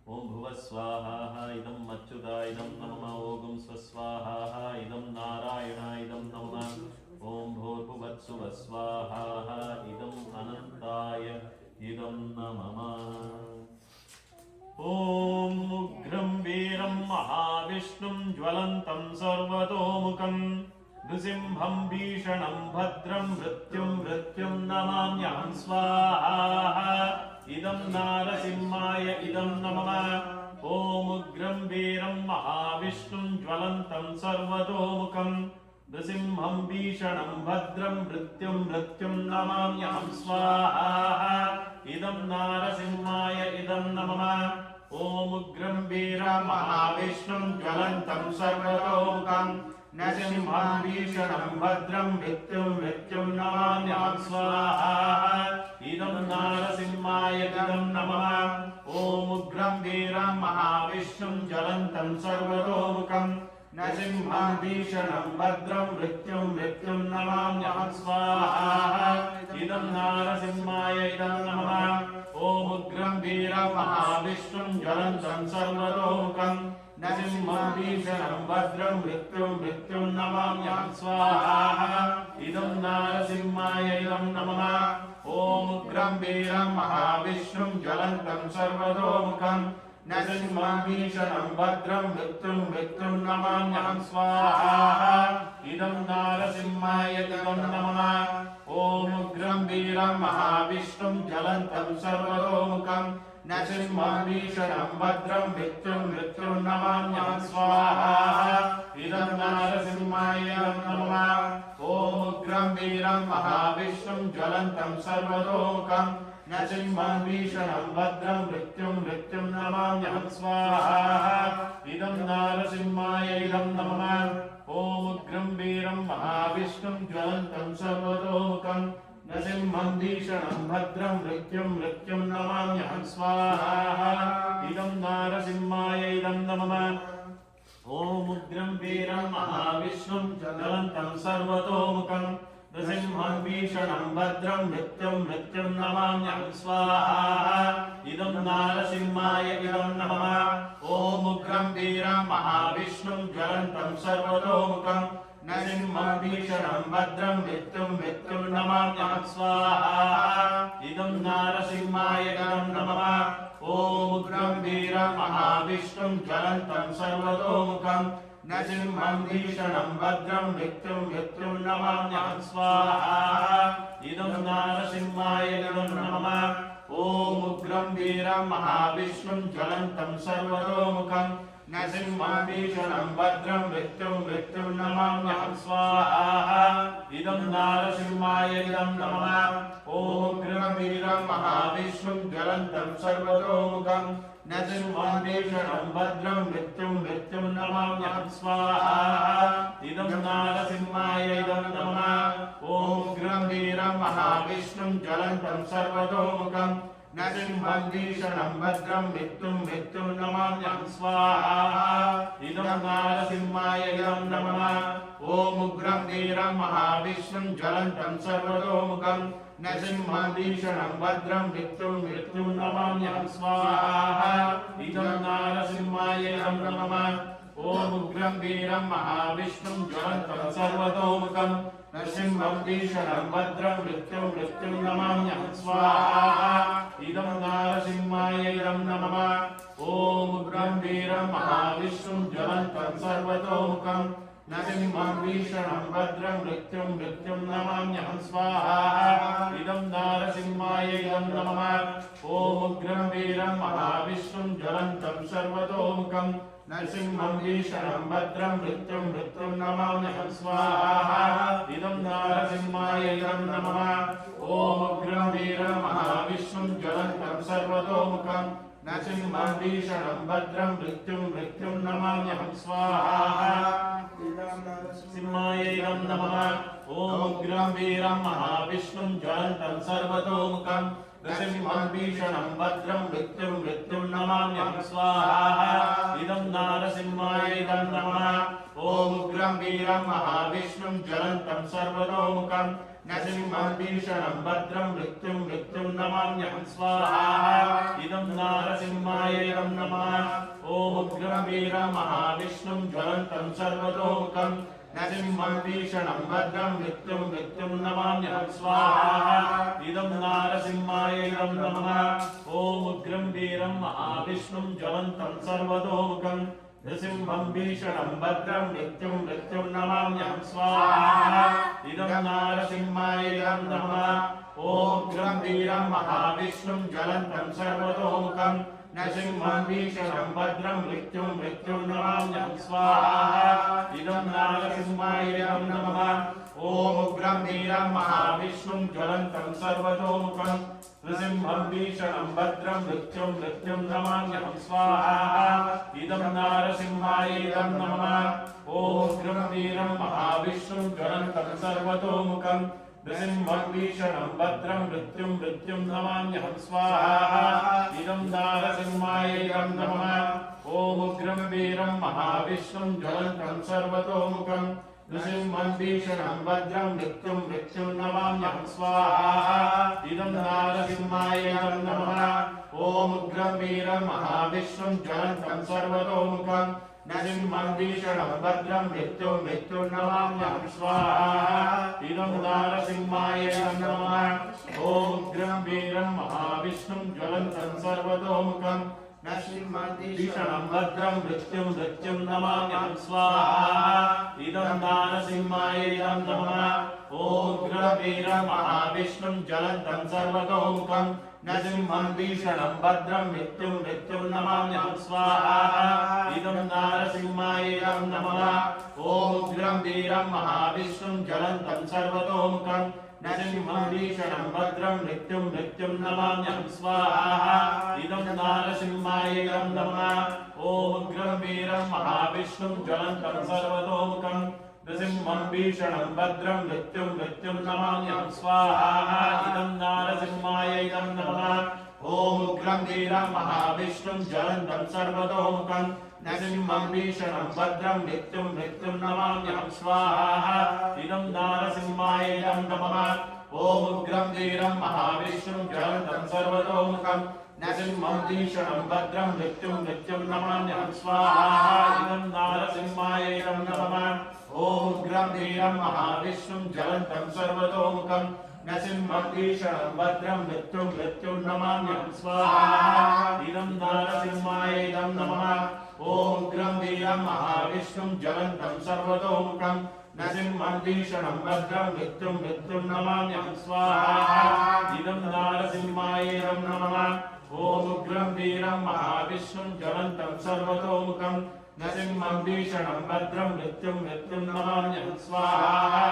ॐ भुवस्वाहा इदं अच्युताय इदं नमः ॐ स्वस्वाहा इदं नारायणाय इदं नमः ॐ भूर्भुवत्सुवस्वाहा इदं अनन्ताय इदं नमः ॐ उग्रं वीरं महाविष्णुं ज्वलन्तं सर्वतोमुखं नृसिंहं भीषणं भद्रं मृत्युं नमाम्यहं स्वाहा इदं नारसिंहाय इदं नमः ॐ उग्रं वीरं महाविष्णुं ज्वलन्तं सर्वतोमुखं नृसिंहं भीषणं भद्रं मृत्युं नमाम्यहं स्वाहा इदं नारसिंहाय इदं नमः ॐ उग्रं वीरं महाविष्णुं ज्वलन्तं सर्वतोमुखं नृसिंहं भीषणं भद्रं मृत्युं नमाम्यहं स्वाहा इदं नारसिंहाय इदं नमः ॐ उग्रं वीरं महाविष्णुं ज्वलन्तं सर्वतोमुखं नृसिंहं भीषणं भद्रं मृत्युं नमाम्यहं स्वाहा इदं नारसिंहाय इदं नमः ॐ उग्रं वीरं महाविष्णुं ज्वलन्तं सर्वतोमुखं नृसिंहं भीषणं भद्रं मृत्युं नमाम्यहं स्वाहा इदं नारसिंहाय इदं नमः ॐ उग्रं वीरं महाविष्णुं ज्वलन्तं सर्वतोमुखं नृसिंहं भीषणं भद्रं मृत्युं नमाम्यहं स्वाहा इदं नारसिंहाय इदं नमः ॐ उग्रं वीरं महाविष्णुं ज्वलन्तं सर्वतोमुखं नृसिंहं भीषणं भद्रं मृत्युं नमाम्यहं स्वाहा इदं नारसिंहाय इदं नमः ॐ उग्रं वीरं महाविष्णुं ज्वलन्तं सर्वतोमुखं नृसिंहं भीषणं भद्रं मृत्युं नमाम्यहं स्वाहा इदं नारसिंहाय इदं नमः ॐ उग्रं वीरं महाविष्णुं ज्वलन्तं सर्वतोमुखं नृसिंहं भीषणं भद्रं मृत्युं नमाम्यहं स्वाहा इदं नारसिंहाय इदं नमः ॐ उग्रं वीरं महाविष्णुं ज्वलन्तं सर्वतोमुखं नृसिंहं भीषणं भद्रं मृत्युं नमाम्यहं स्वाहा इदं नारसिंहाय इदं नमः ॐ उग्रं वीरं महाविष्णुं ज्वलन्तं सर्वतोमुखं नृसिंहं भीषणं भद्रं मृत्युं नमाम्यहं स्वाहा इदं नारसिंहाय इदं नमः ॐ उग्रं वीरं महाविष्णुं ज्वलन्तं सर्वतोमुखं नृसिंहं भीषणं भद्रं मृत्युं नमाम्यहं स्वाहा इदं नारसिंहाय इदं नमः ॐ उग्रं वीरं महाविष्णुं ज्वलन्तं सर्वतोमुखं नृसिंहं भीषणं भद्रं मृत्युं नमाम्यहं स्वाहा इदं नारसिंहाय इदं नमः ॐ उग्रं वीरं महाविष्णुं ज्वलन्तं सर्वतोमुखं नृसिंहं भीषणं भद्रं मृत्युं नमाम्यहं स्वाहा इदं नारसिंहाय इदं नमः ॐ उग्रं वीरं महाविष्णुं ज्वलन्तं सर्वतोमुखं नृसिंहं भीषणं भद्रं मृत्युं नमाम्यहं स्वाहा इदं नारसिंहाय इदं नमः ॐ उग्रं वीरं महाविष्णुं ज्वलन्तं सर्वतोमुखं नृसिंहं भीषणं भद्रं मृत्युं नमाम्यहं स्वाहा इदं नारसिंहाय इदं नमः ॐ उग्रं वीरं महाविष्णुं ज्वलन्तं सर्वतोमुखं नृसिंहं भीषणं भद्रं मृत्युं नमाम्यहं स्वाहा इदं नारसिंहाय इदं नमः ॐ उग्रं वीरं महाविष्णुं ज्वलन्तं सर्वतोमुखं नरसिंहं भीषणं भद्रं मृत्युं मृत्युं नमाम्यहं स्वाहा इदं नारसिंहाय इदं नमः ॐ उग्रं वीरं महाविष्णुं ज्वलन्तं सर्वतोमुखं नरसिंहं भीषणं भद्रं मृत्युं मृत्युं नमाम्यहं स्वाहा इदं नारसिंहाय इदं नमः ॐ उग्रं वीरं महाविष्णुं ज्वलन्तं सर्वतोमुखं नरसिंहं भीषणं भद्रं मृत्युं मृत्युं नमाम्यहं स्वाहा सिंहाय इदं नमः ॐ उग्रं वीरं महाविष्णुं ज्वलन्तं सर्वतोमुखं नरसिंहं भीषणं भद्रं मृत्युं मृत्युं नमाम्यहं स्वाहा इदं नारसिंहाय इदं नमः ॐ उग्रं वीरं महाविष्णुं ज्वलन्तं सर्वतोमुखं नरसिंहं भीषणं भद्रं मृत्युं मृत्युं नमाम्यहं स्वाहा इदं नारसिंहाय इदं नमः ॐ उग्रं वीरं महाविष्णुं ज्वलन्तं सर्वतोमुखं नरसिंहं भीषणं भद्रं मृत्युं मृत्युं नमाम्यहं स्वाहा इदं नारसिंहाय इदं नमः ॐ उग्रं वीरं महाविष्णुं ज्वलन्तं सर्वतोमुखं नरसिंहं भीषणं भद्रं मृत्युं मृत्युं नमाम्यहं स्वाहा इदं नारसिंहाय इदं नमः ॐ उग्रं वीरं महाविष्णुं ज्वलन्तं सर्वतोमुखं नरसिंहं भीषणं भद्रं मृत्युं मृत्युं नमाम्यहं स्वाहा इदं नारसिंहाय इदं नमः ॐ उग्रं वीरं महाविष्णुं ज्वलन्तं सर्वतोमुखं नरसिंहं भीषणं भद्रं मृत्युं मृत्युं नमाम्यहं स्वाहा इदं नारसिंहाय इदं नमः ॐ उग्रं वीरं महाविष्णुं ज्वलन्तं सर्वतोमुखं नरसिंहं भीषणं भद्रं मृत्युं मृत्युं नमाम्यहं स्वाहा इदं नारसिंहाय इदं नमः ॐ उग्रं वीरं महाविष्णुं ज्वलन्तं सर्वतोमुखं नरसिंहं भीषणं भद्रं मृत्युं मृत्युं नमाम्यहं स्वाहा इदं नारसिंहाय इदं नमः ॐ उग्रं वीरं महाविष्णुं ज्वलन्तं सर्वतोमुखं नरसिंहं भीषणं भद्रं मृत्युं मृत्युं नमाम्यहं स्वाहा इदं नारसिंहाय इदं नमः ॐ उग्रं वीरं महाविष्णुं ज्वलन्तं सर्वतोमुखं नरसिंहं भीषणं भद्रं मृत्युं मृत्युं नमाम्यहं स्वाहा इदं नारसिंहाय इदं नमः ॐ उग्रं वीरं महाविष्णुं ज्वलन्तं सर्वतोमुखं नरसिंहं भीषणं भद्रं मृत्युं मृत्युं नमाम्यहं स्वाहा इदं नारसिंहाय इदं नमः ॐ उग्रं वीरं महाविष्णुं ज्वलन्तं सर्वतोमुखं नरसिंहं भीषणं भद्रं मृत्युं मृत्युं नमाम्यहं स्वाहा इदं नारसिंहाय इदं नमः ॐ उग्रं वीरं महाविष्णुं ज्वलन्तं सर्वतोमुखं नरसिंहं भीषणं भद्रं मृत्युं मृत्युं नमाम्यहं स्वाहा इदं नारसिंहाय इदं नमः ॐ उग्रं वीरं महाविष्णुं ज्वलन्तं सर्वतोमुखं नरसिंहं भीषणं भद्रं मृत्युं मृत्युं नमाम्यहं स्वाहा इदं नारसिंहाय इदं नमः ॐ उग्रं वीरं महाविष्णुं ज्वलन्तं सर्वतोमुखं नरसिंहं भीषणं भद्रं मृत्युं मृत्युं नमाम्यहं स्वाहा इदं नारसिंहाय इदं नमः ॐ उग्रं वीरं महाविष्णुं ज्वलन्तं सर्वतोमुखं नरसिंहं भीषणं भद्रं मृत्युं मृत्युं नमाम्यहं स्वाहा इदं नारसिंहाय इदं नमः ॐ उग्रं वीरं महाविष्णुं ज्वलन्तं सर्वतोमुखं नरसिंहं भीषणं भद्रं मृत्युं मृत्युं नमाम्यहं स्वाहा इदं नारसिंहाय इदं नमः ॐ उग्रं वीरं महाविष्णुं ज्वलन्तं सर्वतोमुखं नरसिंहं भीषणं भद्रं मृत्युं मृत्युं नमाम्यहं स्वाहा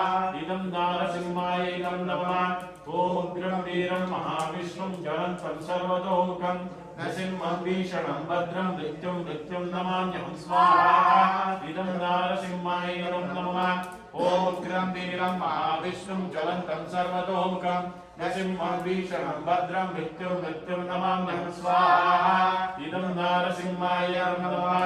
इदं नारसिंहाय इदं नमः ॐ उग्रं वीरं महाविष्णुं ज्वलन्तं सर्वतोमुखं नरसिंहं भीषणं भद्रं मृत्युं मृत्युं नमाम्यहं स्वाहा इदं नारसिंहाय इदं नमः ॐ उग्रं वीरं महाविष्णुं ज्वलन्तं सर्वतोमुखं नरसिंहं भीषणं भद्रं मृत्युं मृत्युं नमाम्यहं स्वाहा इदं नारसिंहाय इदं नमः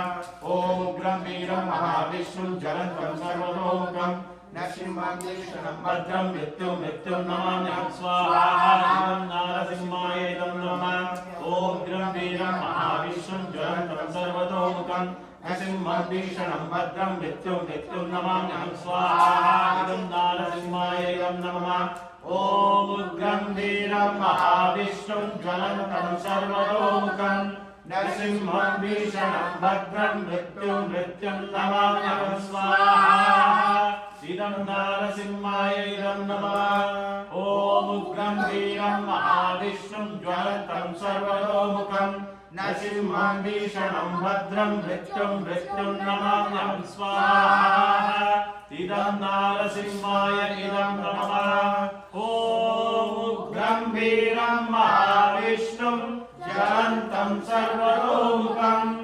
ॐ उग्रं वीरं महाविष्णुं ज्वलन्तं सर्वतोमुखं नरसिंहं भीषणं भद्रं मृत्युं मृत्युं नमाम्यहं स्वाहा इदं नारसिंहाय इदं नमः ॐ उग्रं वीरं महाविष्णुं ज्वलन्तं सर्वतोमुखं नरसिंहं भीषणं भद्रं मृत्युं मृत्युं नमाम्यहं स्वाहा इदं नारसिंहाय इदं नमः ॐ उग्रं वीरं महाविष्णुं ज्वलन्तं सर्वतोमुखं नरसिंहं भीषणं भद्रं मृत्युं मृत्युं नमाम्यहं स्वाहा नारसिंहाय इदं नमः ॐ उग्रं वीरं महाविष्णुं ज्वलन्तं सर्वतोमुखं नरसिंहं भीषणं भद्रं मृत्युं नमाम्यहं स्वाहा इदं नारसिंहाय इदं नमः ॐ उग्रं वीरं महाविष्णुं ज्वलन्तं सर्वतोमुखं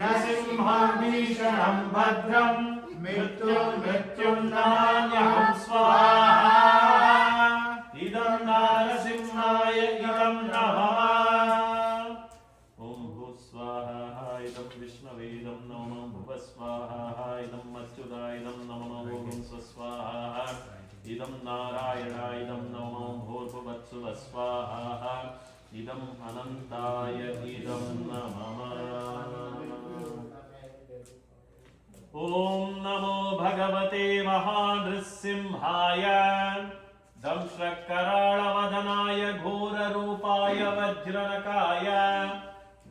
नरसिंहं भीषणं भद्रं मृत्युं नमाम्यहं स्वाहा इदं नारसिंहाय इदं नमः ॐ भूस्वाहा इदं विष्णवे इदं नमः भुवस्वाहा इदं अच्युताय इदं नमः ॐ स्वस्वाहा इदं नारायणाय इदं नमः भूर्भुवत्सुवस्वाहा इदं अनन्ताय इदं नमः ॐ नमो भगवते महानृसिंहाय दंष्ट्रकराळवदनाय घोररूपाय वज्रनकाय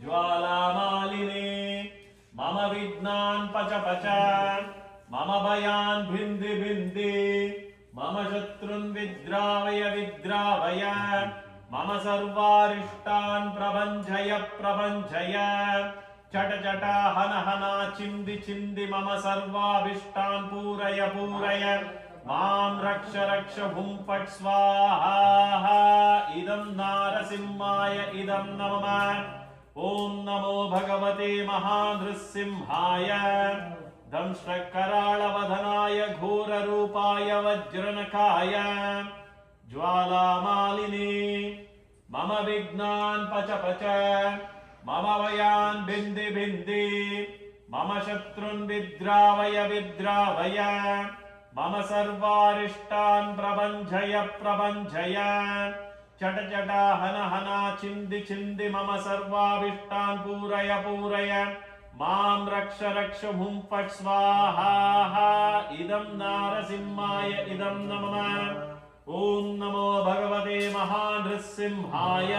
ज्वालामालिने मम विघ्नान् पच पच मम भयान् भिन्दि भिन्दि मम शत्रुन् विद्रावय विद्रावय मम सर्वारिष्टान् प्रभञ्जय प्रभञ्जय चट चट हन हना चिन्धि चिन्धि मम सर्वाभिष्टान् पूरय पूरय मां रक्ष रक्ष हुं फट् स्वाहा इदं नारसिंहाय इदं नमः ॐ नमो भगवते महानृसिंहाय दंष्ट्रकराळवदनाय घोररूपाय वज्रनखाय ज्वालामालिने मम विघ्नान् पच पच मम भयान् भिन्दि भिन्दि मम शत्रुन् विद्रावय विद्रावय मम सर्वारिष्टान् प्रभञ्जय प्रभञ्जय चट चट हन हना चिन्धि चिन्धि मम सर्वाभिष्टान् पूरय पूरय मां रक्ष रक्ष हुं फट् स्वाहा इदं नारसिंहाय इदं नमः ॐ नमो भगवते महानृसिंहाय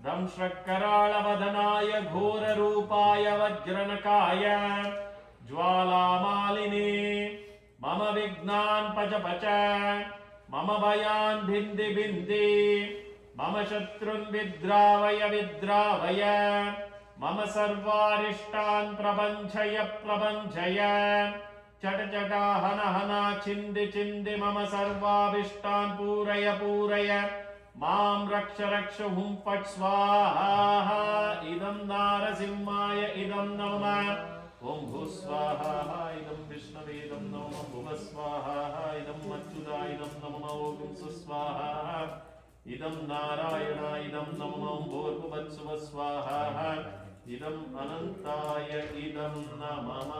दंष्ट्रकराळवदनाय घोररूपाय वज्रनकाय ज्वालामालिने मम विघ्नान् पच पच मम भयान् भिन्दि भिन्दि मम शत्रुन् विद्रावय विद्रावय मम सर्वारिष्टान् प्रभञ्जय प्रभञ्जय चट चट हन हना चिन्धि चिन्धि मम सर्वाभिष्टान् पूरय पूरय मां रक्ष रक्ष हुं फट् स्वाहा इदं नारसिंहाय इदं नमः ॐ भूस्वाहा इदं विष्णवे इदं नमः भुवस्वाहा इदं अच्युताय इदं नमः ॐ सुस्वाहा इदं नारायणाय इदं नमः भूर्भुवत्सुवस्वाहा इदं अनन्ताय इदं नमः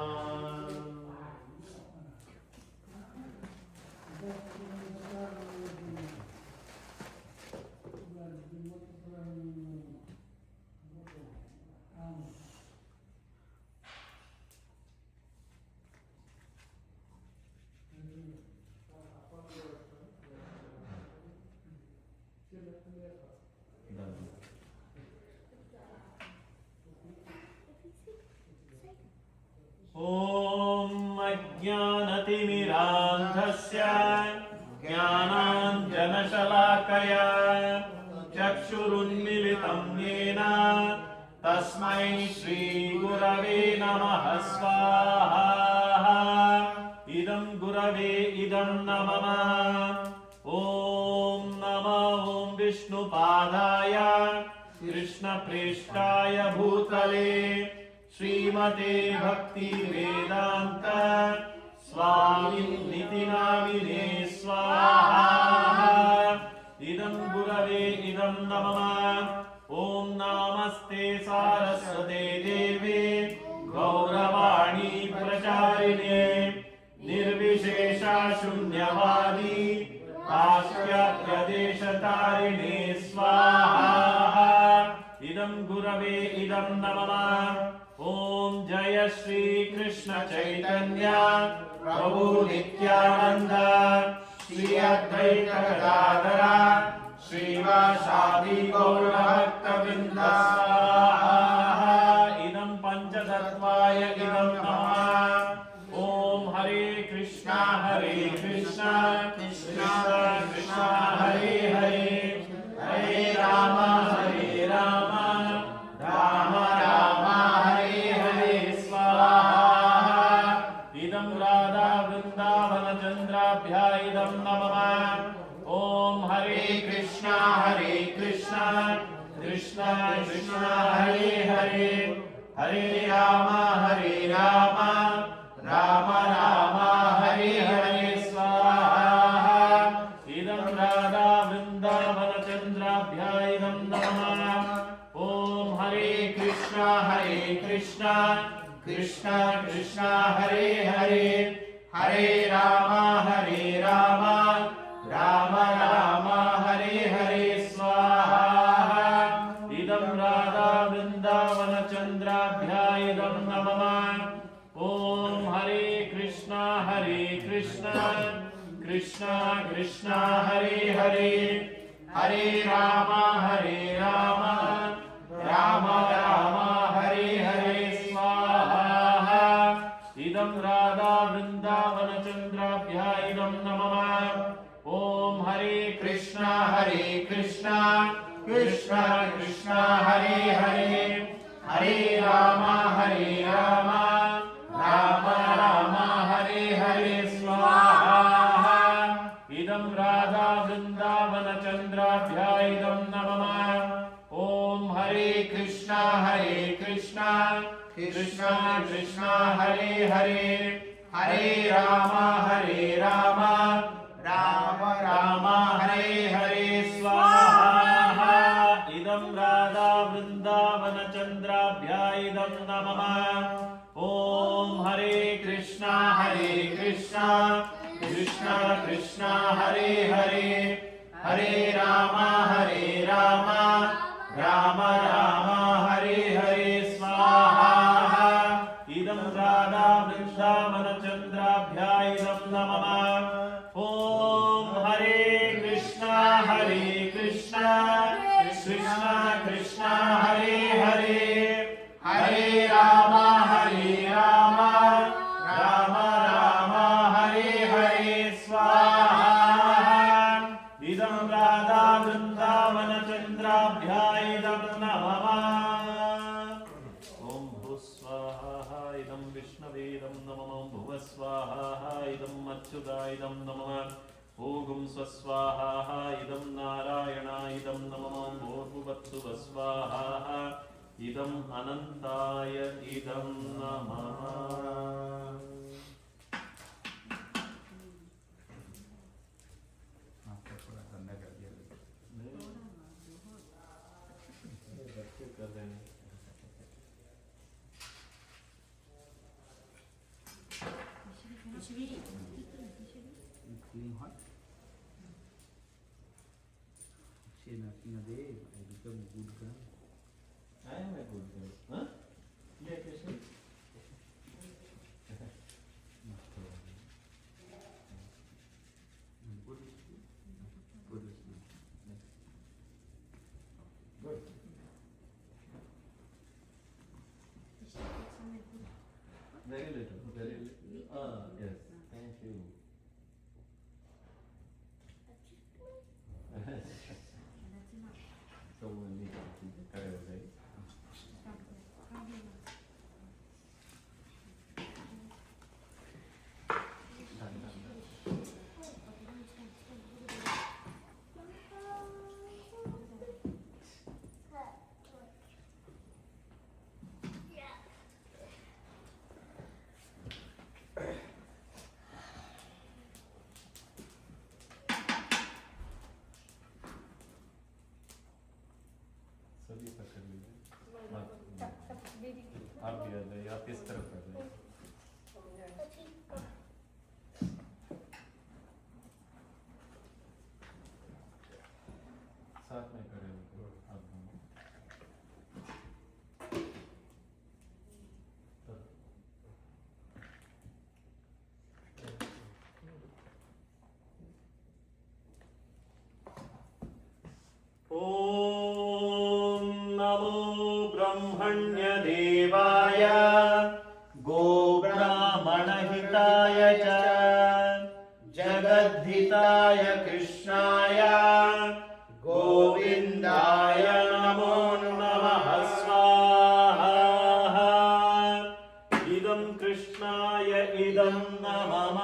ॐ अज्ञानतिमिरान्धस्य ज्ञानाञ्जनशलाकया चक्षुरुन्मिलितं येन तस्मै श्रीगुरवे नमः स्वाहा इदं गुरवे इदं नमः ॐ नमः ॐ विष्णुपादाय कृष्णप्रेष्ठाय भूतले श्रीमते भक्ति वेदांत स्वामिनिति नामिने स्वाहा इदं गुरवे इदं नमः ॐ नमस्ते सारस्वते देवे गौरवाणी प्रचारिणे निर्विशेषा शून्यवादी पाश्चात्यदेशतारिणे स्वाहा इदं गुरवे इदं नमः ॐ जय श्री कृष्ण चैतन्य प्रभु नित्यानंद श्री अद्वैत गदाधर श्रीवासादि गौरभक्तवृन्द स्वाहा इदं पंचतत्वाय इदं नमः ॐ हरे Krishna Hare Krishna Krishna Krishna Hare Hare Hare Rama Hare Rama Rama Rama Hare Hare Swaha Idam Radha Vrindavana Chandrabhya Idam Namah Om Hare Krishna Krishna Krishna Hare Hare Hare Rama Rama Rama Hare Hare Swaha Idam Radha Vrindavana Chandrabhya Idam Namah Om Hare Krishna Krishna Krishna Hare Hare Hare Rama Rama Rama Hare Hare Swaha Idam Radha Vrindavana Chandrabhya Idam Namah Om Hare Krishna Krishna Krishna Hare Hare Hare Rama Rama Rama Hare Hare Swaha Idam Radha Vrindavana Chandrabhya Idam Namah Om Hare Krishna Krishna Krishna Hare Hare Hare Rama Rama Rama Hare Hare Swaha Idam Radha Vrindavana Chandrabhya Idam Namah Om Hare Krishna Krishna Hare Hare Hare Rama Rama Hare Hare Swaha Idam Radha Vrindavana Chandrabhya Idam Namah Om Hare Krishna Krishna Hare Hare Hare Rama Rama Hare Hare Swaha Idam Radha Vrindavana Chandrabhya Idam Namah Om Hare Krishna Krishna Hare Hare Hare Rama Rama Hare Hare Swaha Idam Radha Vrindavana Chandrabhya Idam Namah Om Bhuswaha Idam Vishnave Idam Namah Bhuvaswaha Idam Achyuta Idam Namah Ogum Swaswaha Idam Narayana Idam Namah Bhurvuvatsu Vaswaha Idam Anantaya Idam Namah आपको थोड़ा ठंडा कर दिया बच्चे कर रहे हैं feeling hot? Say nothing a day, I become a good girl. I am a good girl. Huh? Yeah, Krishna. Good is good. Good is good. Good. Very little. Yes. Thank you. So many correct, right? सभी पकड़ लीजिए आप भी आ जाइए आप इस तरफ आ जाइए साथ में खड़े होकर आप दोनों ॐ नमो ब्रह्मण्य देवाय वर्धिताय कृष्णाय गोविन्दाय नमो नमः स्वाहा इदं कृष्णाय इदं नमः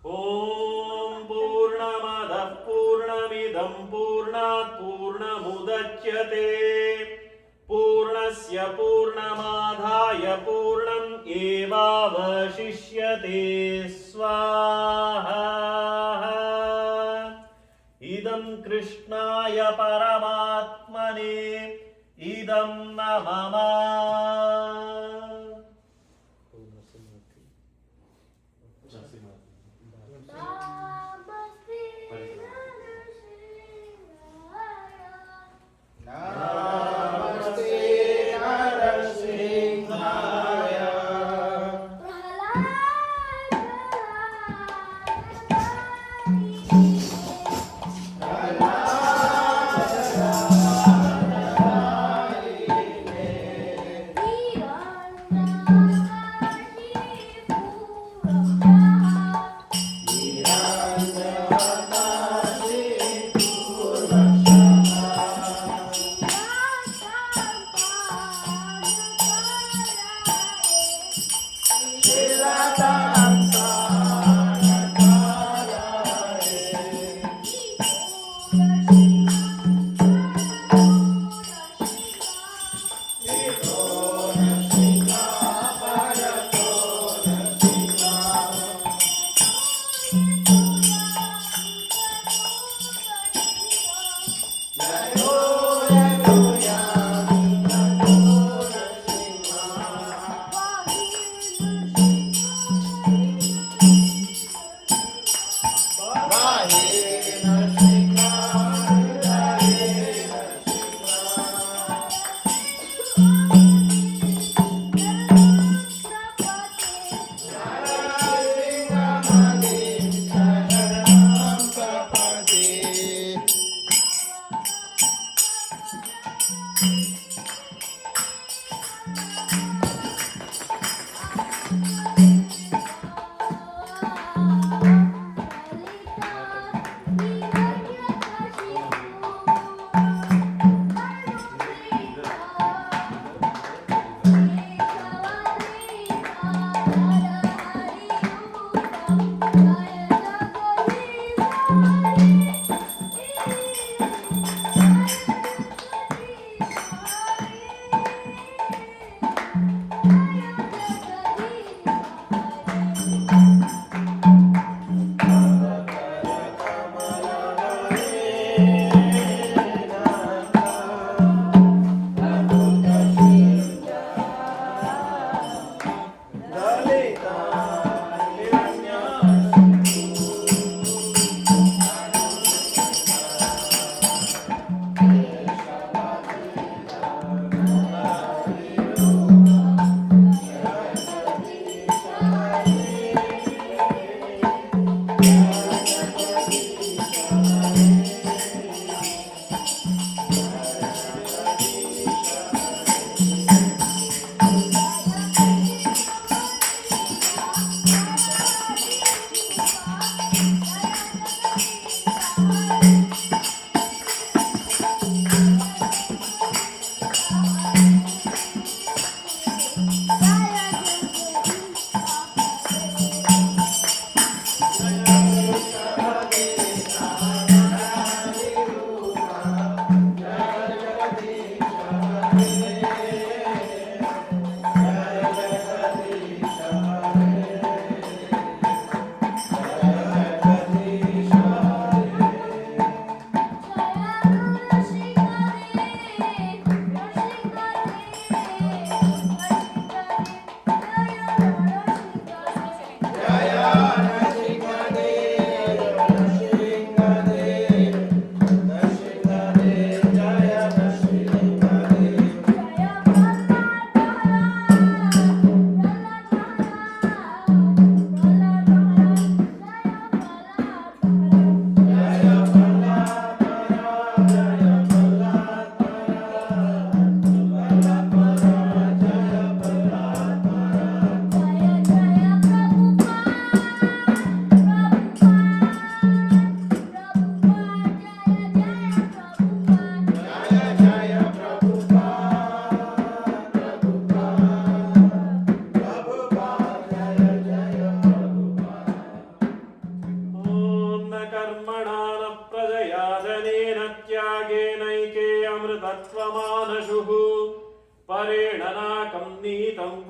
ॐ पूर्णमदः पूर्णमिदं पूर्णात् पूर्णमुदच्यते पूर्णस्य पूर्णमादाय पूर्णम् एवावशिष्यते स्वाहा इदं कृष्णाय परमात्मने इदं नमः नमस्ते नरसिंहाय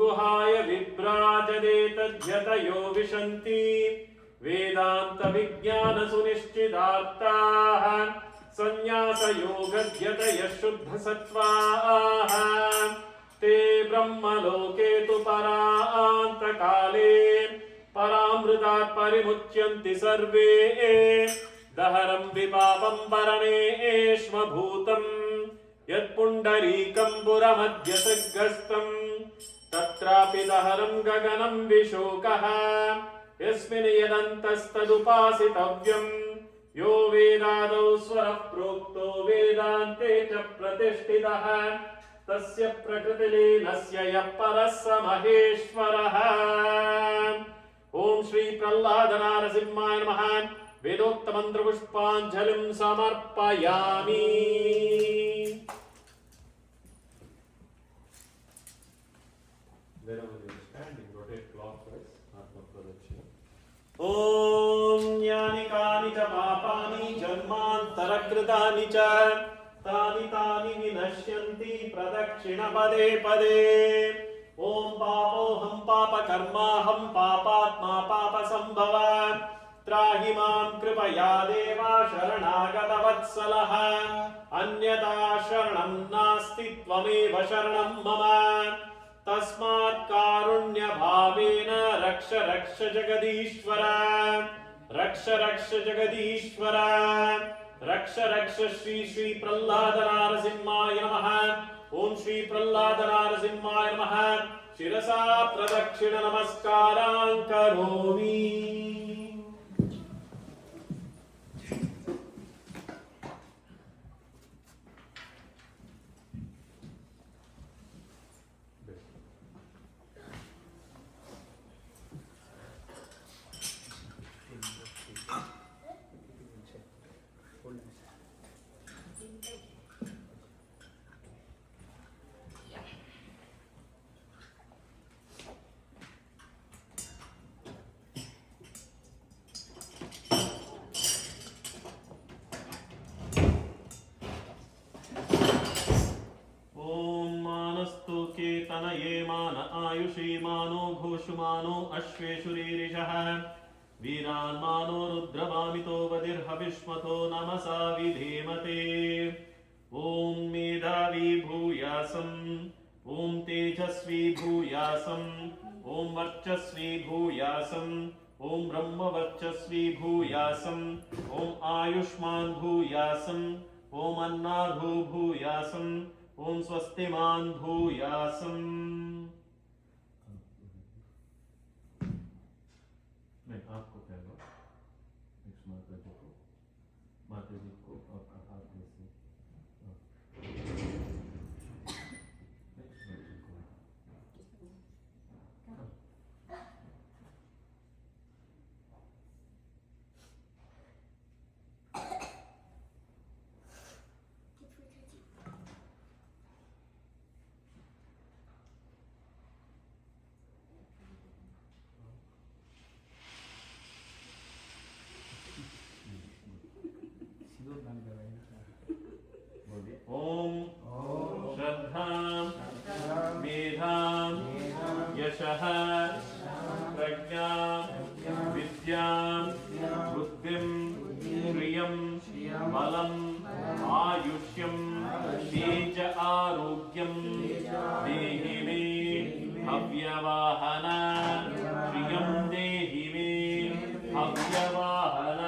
गुहाय विभ्राजते तद्यतयो विशन्ति वेदांत विज्ञान सुनिश्चितार्थाः संन्यासयोगद्यतयः शुद्धसत्त्वाः ते ब्रह्मलोके तु परान्तकाले परामृतात् परिमुच्यन्ति सर्वे दहरं विपापं परमेष्मभूतम् यत्पुण्डरीकं पुरमद्य सृग्गस्तम् तत्रापि दहरं गगनं विशोकः यस्मिन् यदन्तस्तदुपासितव्यम् यो वेदादौ स्वरः प्रोक्तो वेदान्ते च प्रतिष्ठितः तस्य प्रकृतिलीनस्य यः परः स महेश्वरः। ओम श्री प्रह्लाद नारसिंहाय नमः। वेदोक्त मंत्र पुष्पांजलिं समर्पयामि। Wherever you are standing, rotate clockwise, Atma Pradakshina. Om Jnani Kani Cha Papani Janmantarakritani Cha Tani Tani Vinashyanti Pradakshina Pade Pade. Om Papoham Papa Karmaham Papatma Papa Sambhava Trahi Mam Kripaya Deva Sharanagata Vatsalaha Anyata Sharanam Nasti Tvameva Sharanam Mama तस्मात् कारुण्य भावेन रक्ष रक्ष जगदीश्वर रक्ष रक्ष जगदीश्वर रक्ष रक्ष श्री श्री प्रह्लाद नारसिंहाय नमः। ओम श्री प्रह्लाद नारसिंहाय नमः। शिरसा प्रदक्षिण नमस्कारान् करोमि। तनये मान आयुषी मानो घोषुमानो अश्वेशुरीरिषः वीरान्मानो रुद्रवामितो वदिर्हविष्मतो नमसा विधेमते। ओम मेधावी भूयासम् ओम तेजस्वी भूयासम् ओम वर्चस्वी भूयासम् ओम ब्रह्मवर्चस्वी भूयासम् ओम आयुष्मान भूयासम् ओम अन्नाधु भूयासम् ओम स्वस्तिमान भूयासम्। मैं आपको कह रहा हूँ माता जी को और हाथ जैसे ओम श्रद्धां मेधां यशः प्रज्ञां विद्यां बुद्धिं श्रियं बलं आयुष्यं तेज आरोग्यं देहि मे हव्यवाहन श्रियं देहि मे हव्यवाहन।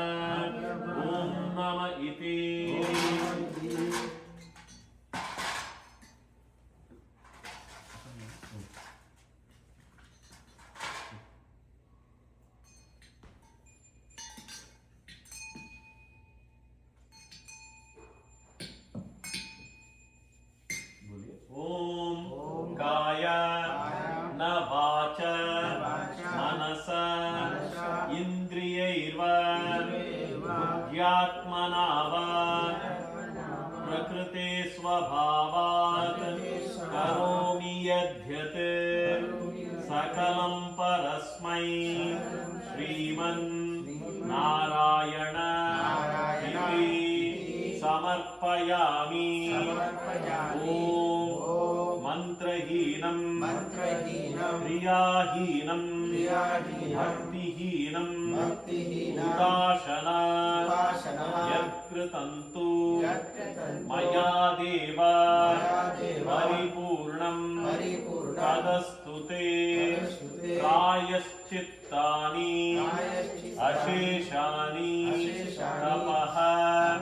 ओम नमः इति बुद्ध्यात्मना वा प्रकृते स्वभावात् करोमि यद्यत् सकलं परस्मै श्रीमन् नारायण इति समर्पयामि। ओम मंत्रहीनं क्रियाहीनं क्रियाहीनं भक्तिहीनं भक्तिहीनं उदाशना उपासना यत्कृतन्तु यत्कृतन्तु मया देव मया देव परिपूर्णं परिपूर्णं तदस्तु ते तदस्तु ते प्रायश्चित्तानि प्रायश्चित्तानि अशेषानि अशेषानि तपः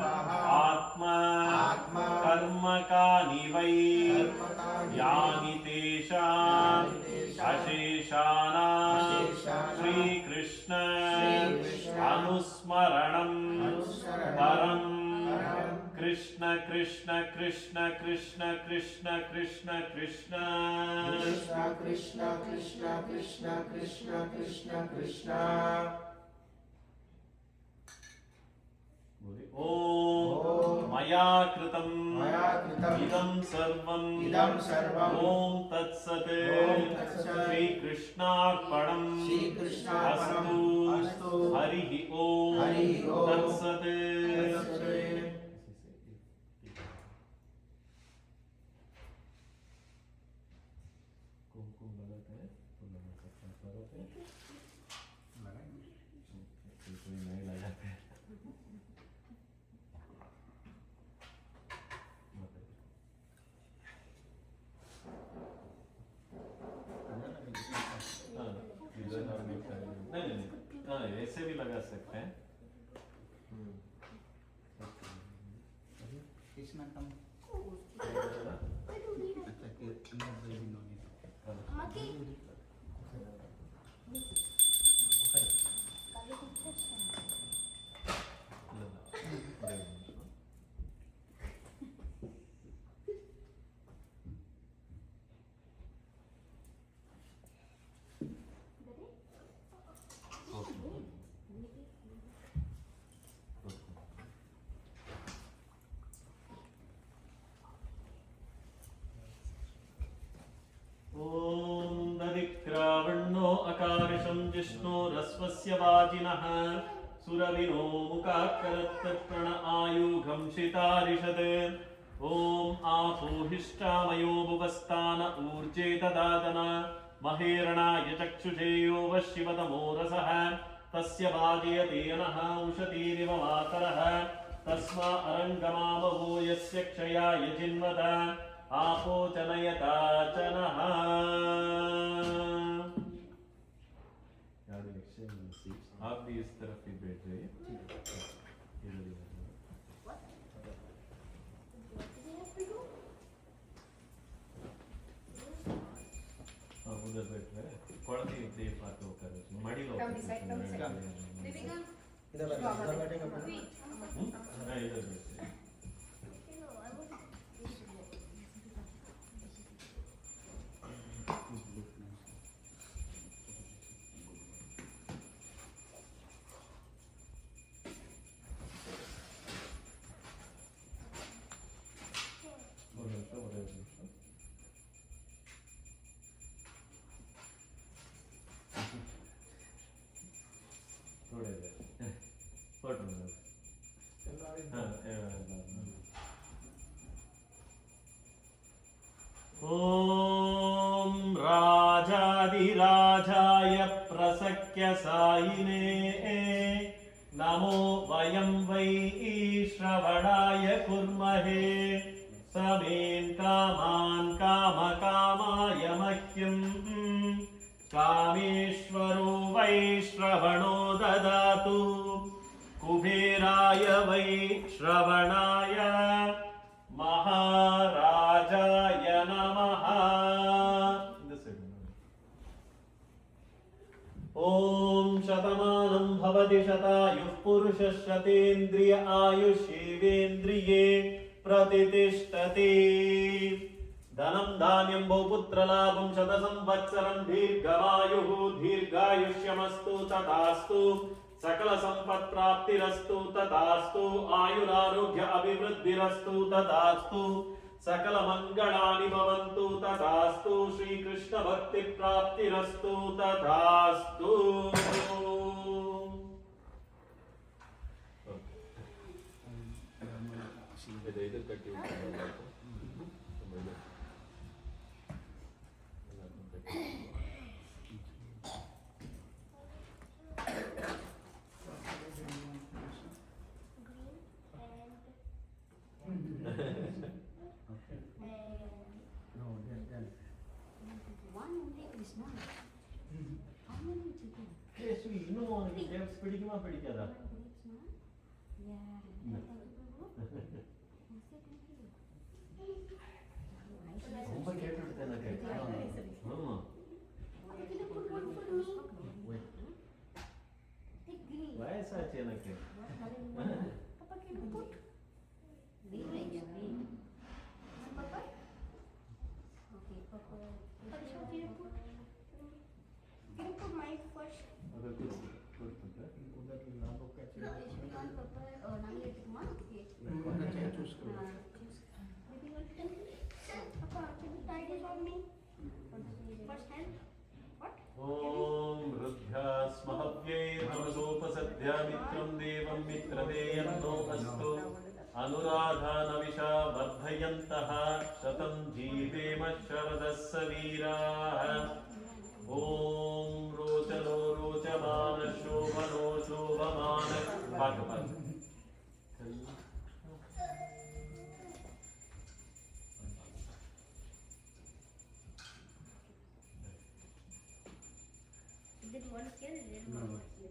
तपः आत्मा आत्मा कर्मकानि वै कर्मकानि यानि तेषाम् यानि तेषाम् अशेषाणां अशेषाणां श्रीकृष्ण श्रीकृष्ण अनुस्मरणं अनुस्मरणं परं परं कृष्ण कृष्ण कृष्ण कृष्ण कृष्ण कृष्ण कृष्ण कृष्ण कृष्ण कृष्ण कृष्ण कृष्ण कृष्ण कृष्ण ओम मया कृतं मया कृतं इदं सर्वं इदं सर्वं ओम तत्सत् ओम तत्सत् श्रीकृष्णार्पणं श्रीकृष्णार्पणम् अस्तु हरिः ओम हरिः ओम तत्सत् तत्सत् कुमकुम लगाते हैं तो लगा सकते हैं लगाएंगे। कोई नहीं लगाते हैं हाँ, इधर और भी नहीं नहीं नहीं हाँ ऐसे भी लगा सकते हैं कृष्णा कम अच्छा कि আমাকে ओम दधिक्रावण्णो अकारिशं जिष्णोरस्वस्य वाजिनः सुरविनो मुखाकरत्तप्रण आयुघं शितारिषत् ओम आपोहिष्टामयो भुवस्तान ऊर्जे ददादन महेरणाय चक्षुषे यो वशिवतमो रसः तस्य वाजयतेनः उषतीरिव मातरः तस्मा अरङ्गमामवो यस्य क्षयाय जिन्मत आपो जनयता जनः याद रखिए आप भी इस तरफ ही बैठ जाइए हाँ उधर बैठ रहे पढ़ती देर बात हो कर मड़ी लो Come beside, come beside. Deepika, इधर बैठेंगे अपन हाँ इधर बैठते हैं थोड़े देर फोटो हाँ ओम राजाधिराजाय प्रसख्य सायिने नमो वयं वै श्रवणाय कुर्महे समेन् कामान् कामकामाय मह्यं कामेश्वरो वै श्रवणो ददातु कुबेराय वै श्रवणाय महाराजाय नमः ओम शतमानं भवति शतायुः पुरुषः शतेन्द्रिय आयुष्येवेन्द्रिये प्रतिष्ठति धनं धान्यं बहुपुत्रलाभं शतसंवत्सरं दीर्घमायुः दीर्घायुष्यमस्तु तथास्तु सकल संपत् प्राप्तिरस्तु तथास्तु आयुरारोग्य अभिवृद्धिरस्तु तथास्तु सकल मंगलानि भवन्तु तथास्तु श्री कृष्ण भक्ति प्राप्तिरस्तु तथास्तु इधर कटी हुई How many chicken? Yes, இன்னும் உனக்கு grapes பிடிக்குமா பிடிக்காதா? ரொம்ப கேட்டுட்டு எனக்கு. ஆமா. வயசாச்சு எனக்கு. Papa, can you put? Can you put mine first? அது கொடுத்துட்டு. No, it should be on purple. நாங்களே எடுத்துக்குமா? Okay. choose करो. Maybe one can. Papa, can you tie this on me? First hand. What? ओम रुद्ध्यास्महव्यैर्नमसोपसद्यामित्रं देवं मित्रदेयन्नो अस्तु अनुराधानविषा वर्धयन्तः शतं जीवेम शरदः सवीराः ओम रोचनो Rochamana शोभनो शोभमान Bhagavat Is it one here? Is it No, one no. here?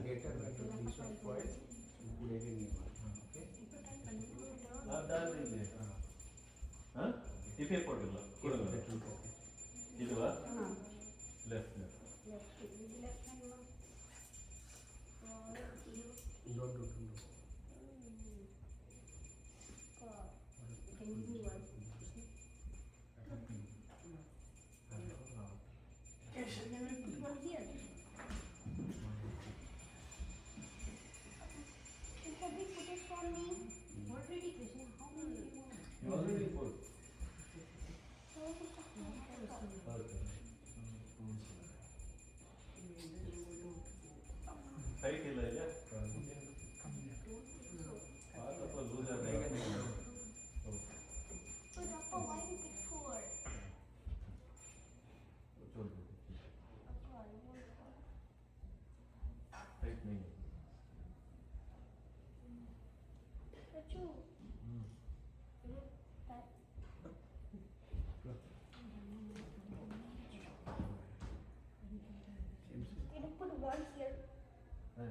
Later, like this one spoiled, put it in new one. Okay. आप डाल दीजिए हाँ इफे पोटल कुड़ंग इधवा left left Left. Is it left hand one? Don't do. Can you do one? Yes. Then we put one here. Can we put it for me? Already, Krishna. How many you want? You already put tight ही ले जा बात तो loose है But Papa, why you pick four? छोड़ दो Papa, I want four. Tight नहीं Rachu. That. Can you put one here? है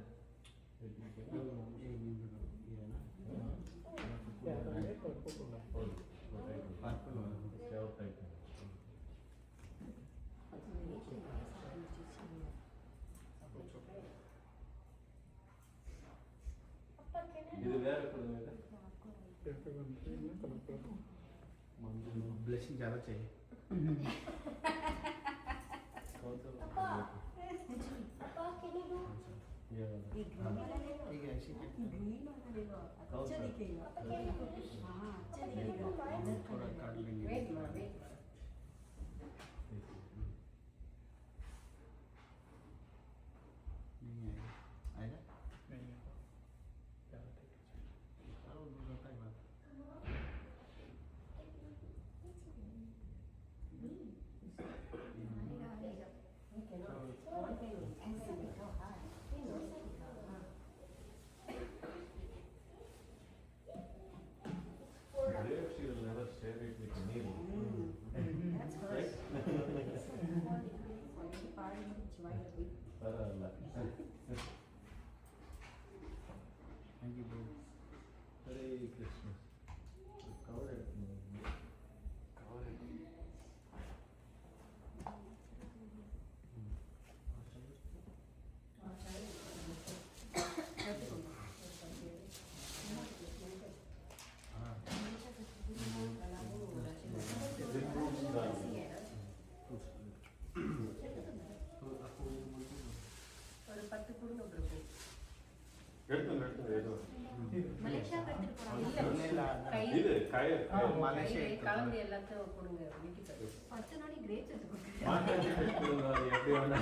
Papa, can I ಇದು ಬೇರೆ ಕೊಡುವೆ ब्लेसिंग ज़्यादा चाहिए. कौन सा Papa, can you do? ये वाला ठीक है ऐसे ही. कौन सा Papa, can you do this? Papa, can you do mine? थोड़ा काट लेंगे. नहीं आएगा. आएगा? चलो, होता है बात. Grave, she will never share it with me. Right? ಪರವಾಗಿಲ್ಲ Thank you, bro. Hare Krishna cover ಇಡ್ತೀನಿ ಕವರ್ ಇಡ್ತೀನಿ எடுத்து ஏதோ மலேசியா கத்துட்டு போறாங்க இது கயிறு மலேசியா கலந்து எல்லாத்தையும் கொடுங்க வீட்டுக்கு 10 நாளைக்கு கிரேப்ஸ் எடுத்து கொடுங்க மாட்டாச்சு எடுத்துருங்க அது எப்படி வேணா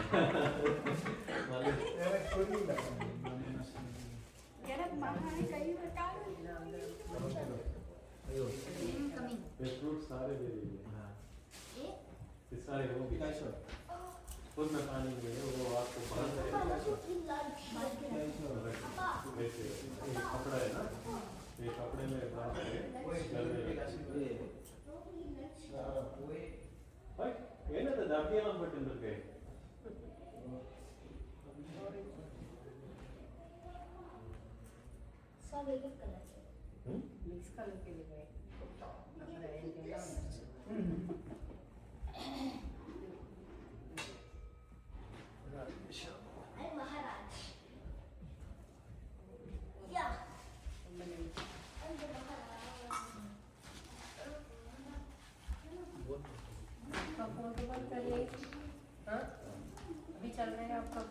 எனக்கு மகானே கை விட்டாரு. अयो कमिंग ये फ्रूट सारे दे दीजिए हाँ. ये सारे हो गए कैसे? खुद में पानी में वो आपको बंद Papa, है let's put in lunch. वैसे ये कपड़ा है ना ये कपड़े में बांध के ओए घर में कैसे? Don't eat lunch. ओए भाई ये ना ಡಬ್ಬಿಯೆಲ್ಲ ಕೊಟ್ಟಿದ್ದಕ್ಕೆ सब एक एक कलर के ಮಿಕ್ಸ್ ಕಲರ್ ಕೇಳಿದ್ರೆ ಅಂದ್ರೆ ಎಲ್ಲ अरे महाराज या ಆಮೇಲೆ अरे महाराज आपका फोन तो बंद करिए हाँ अभी चल रहा है आपका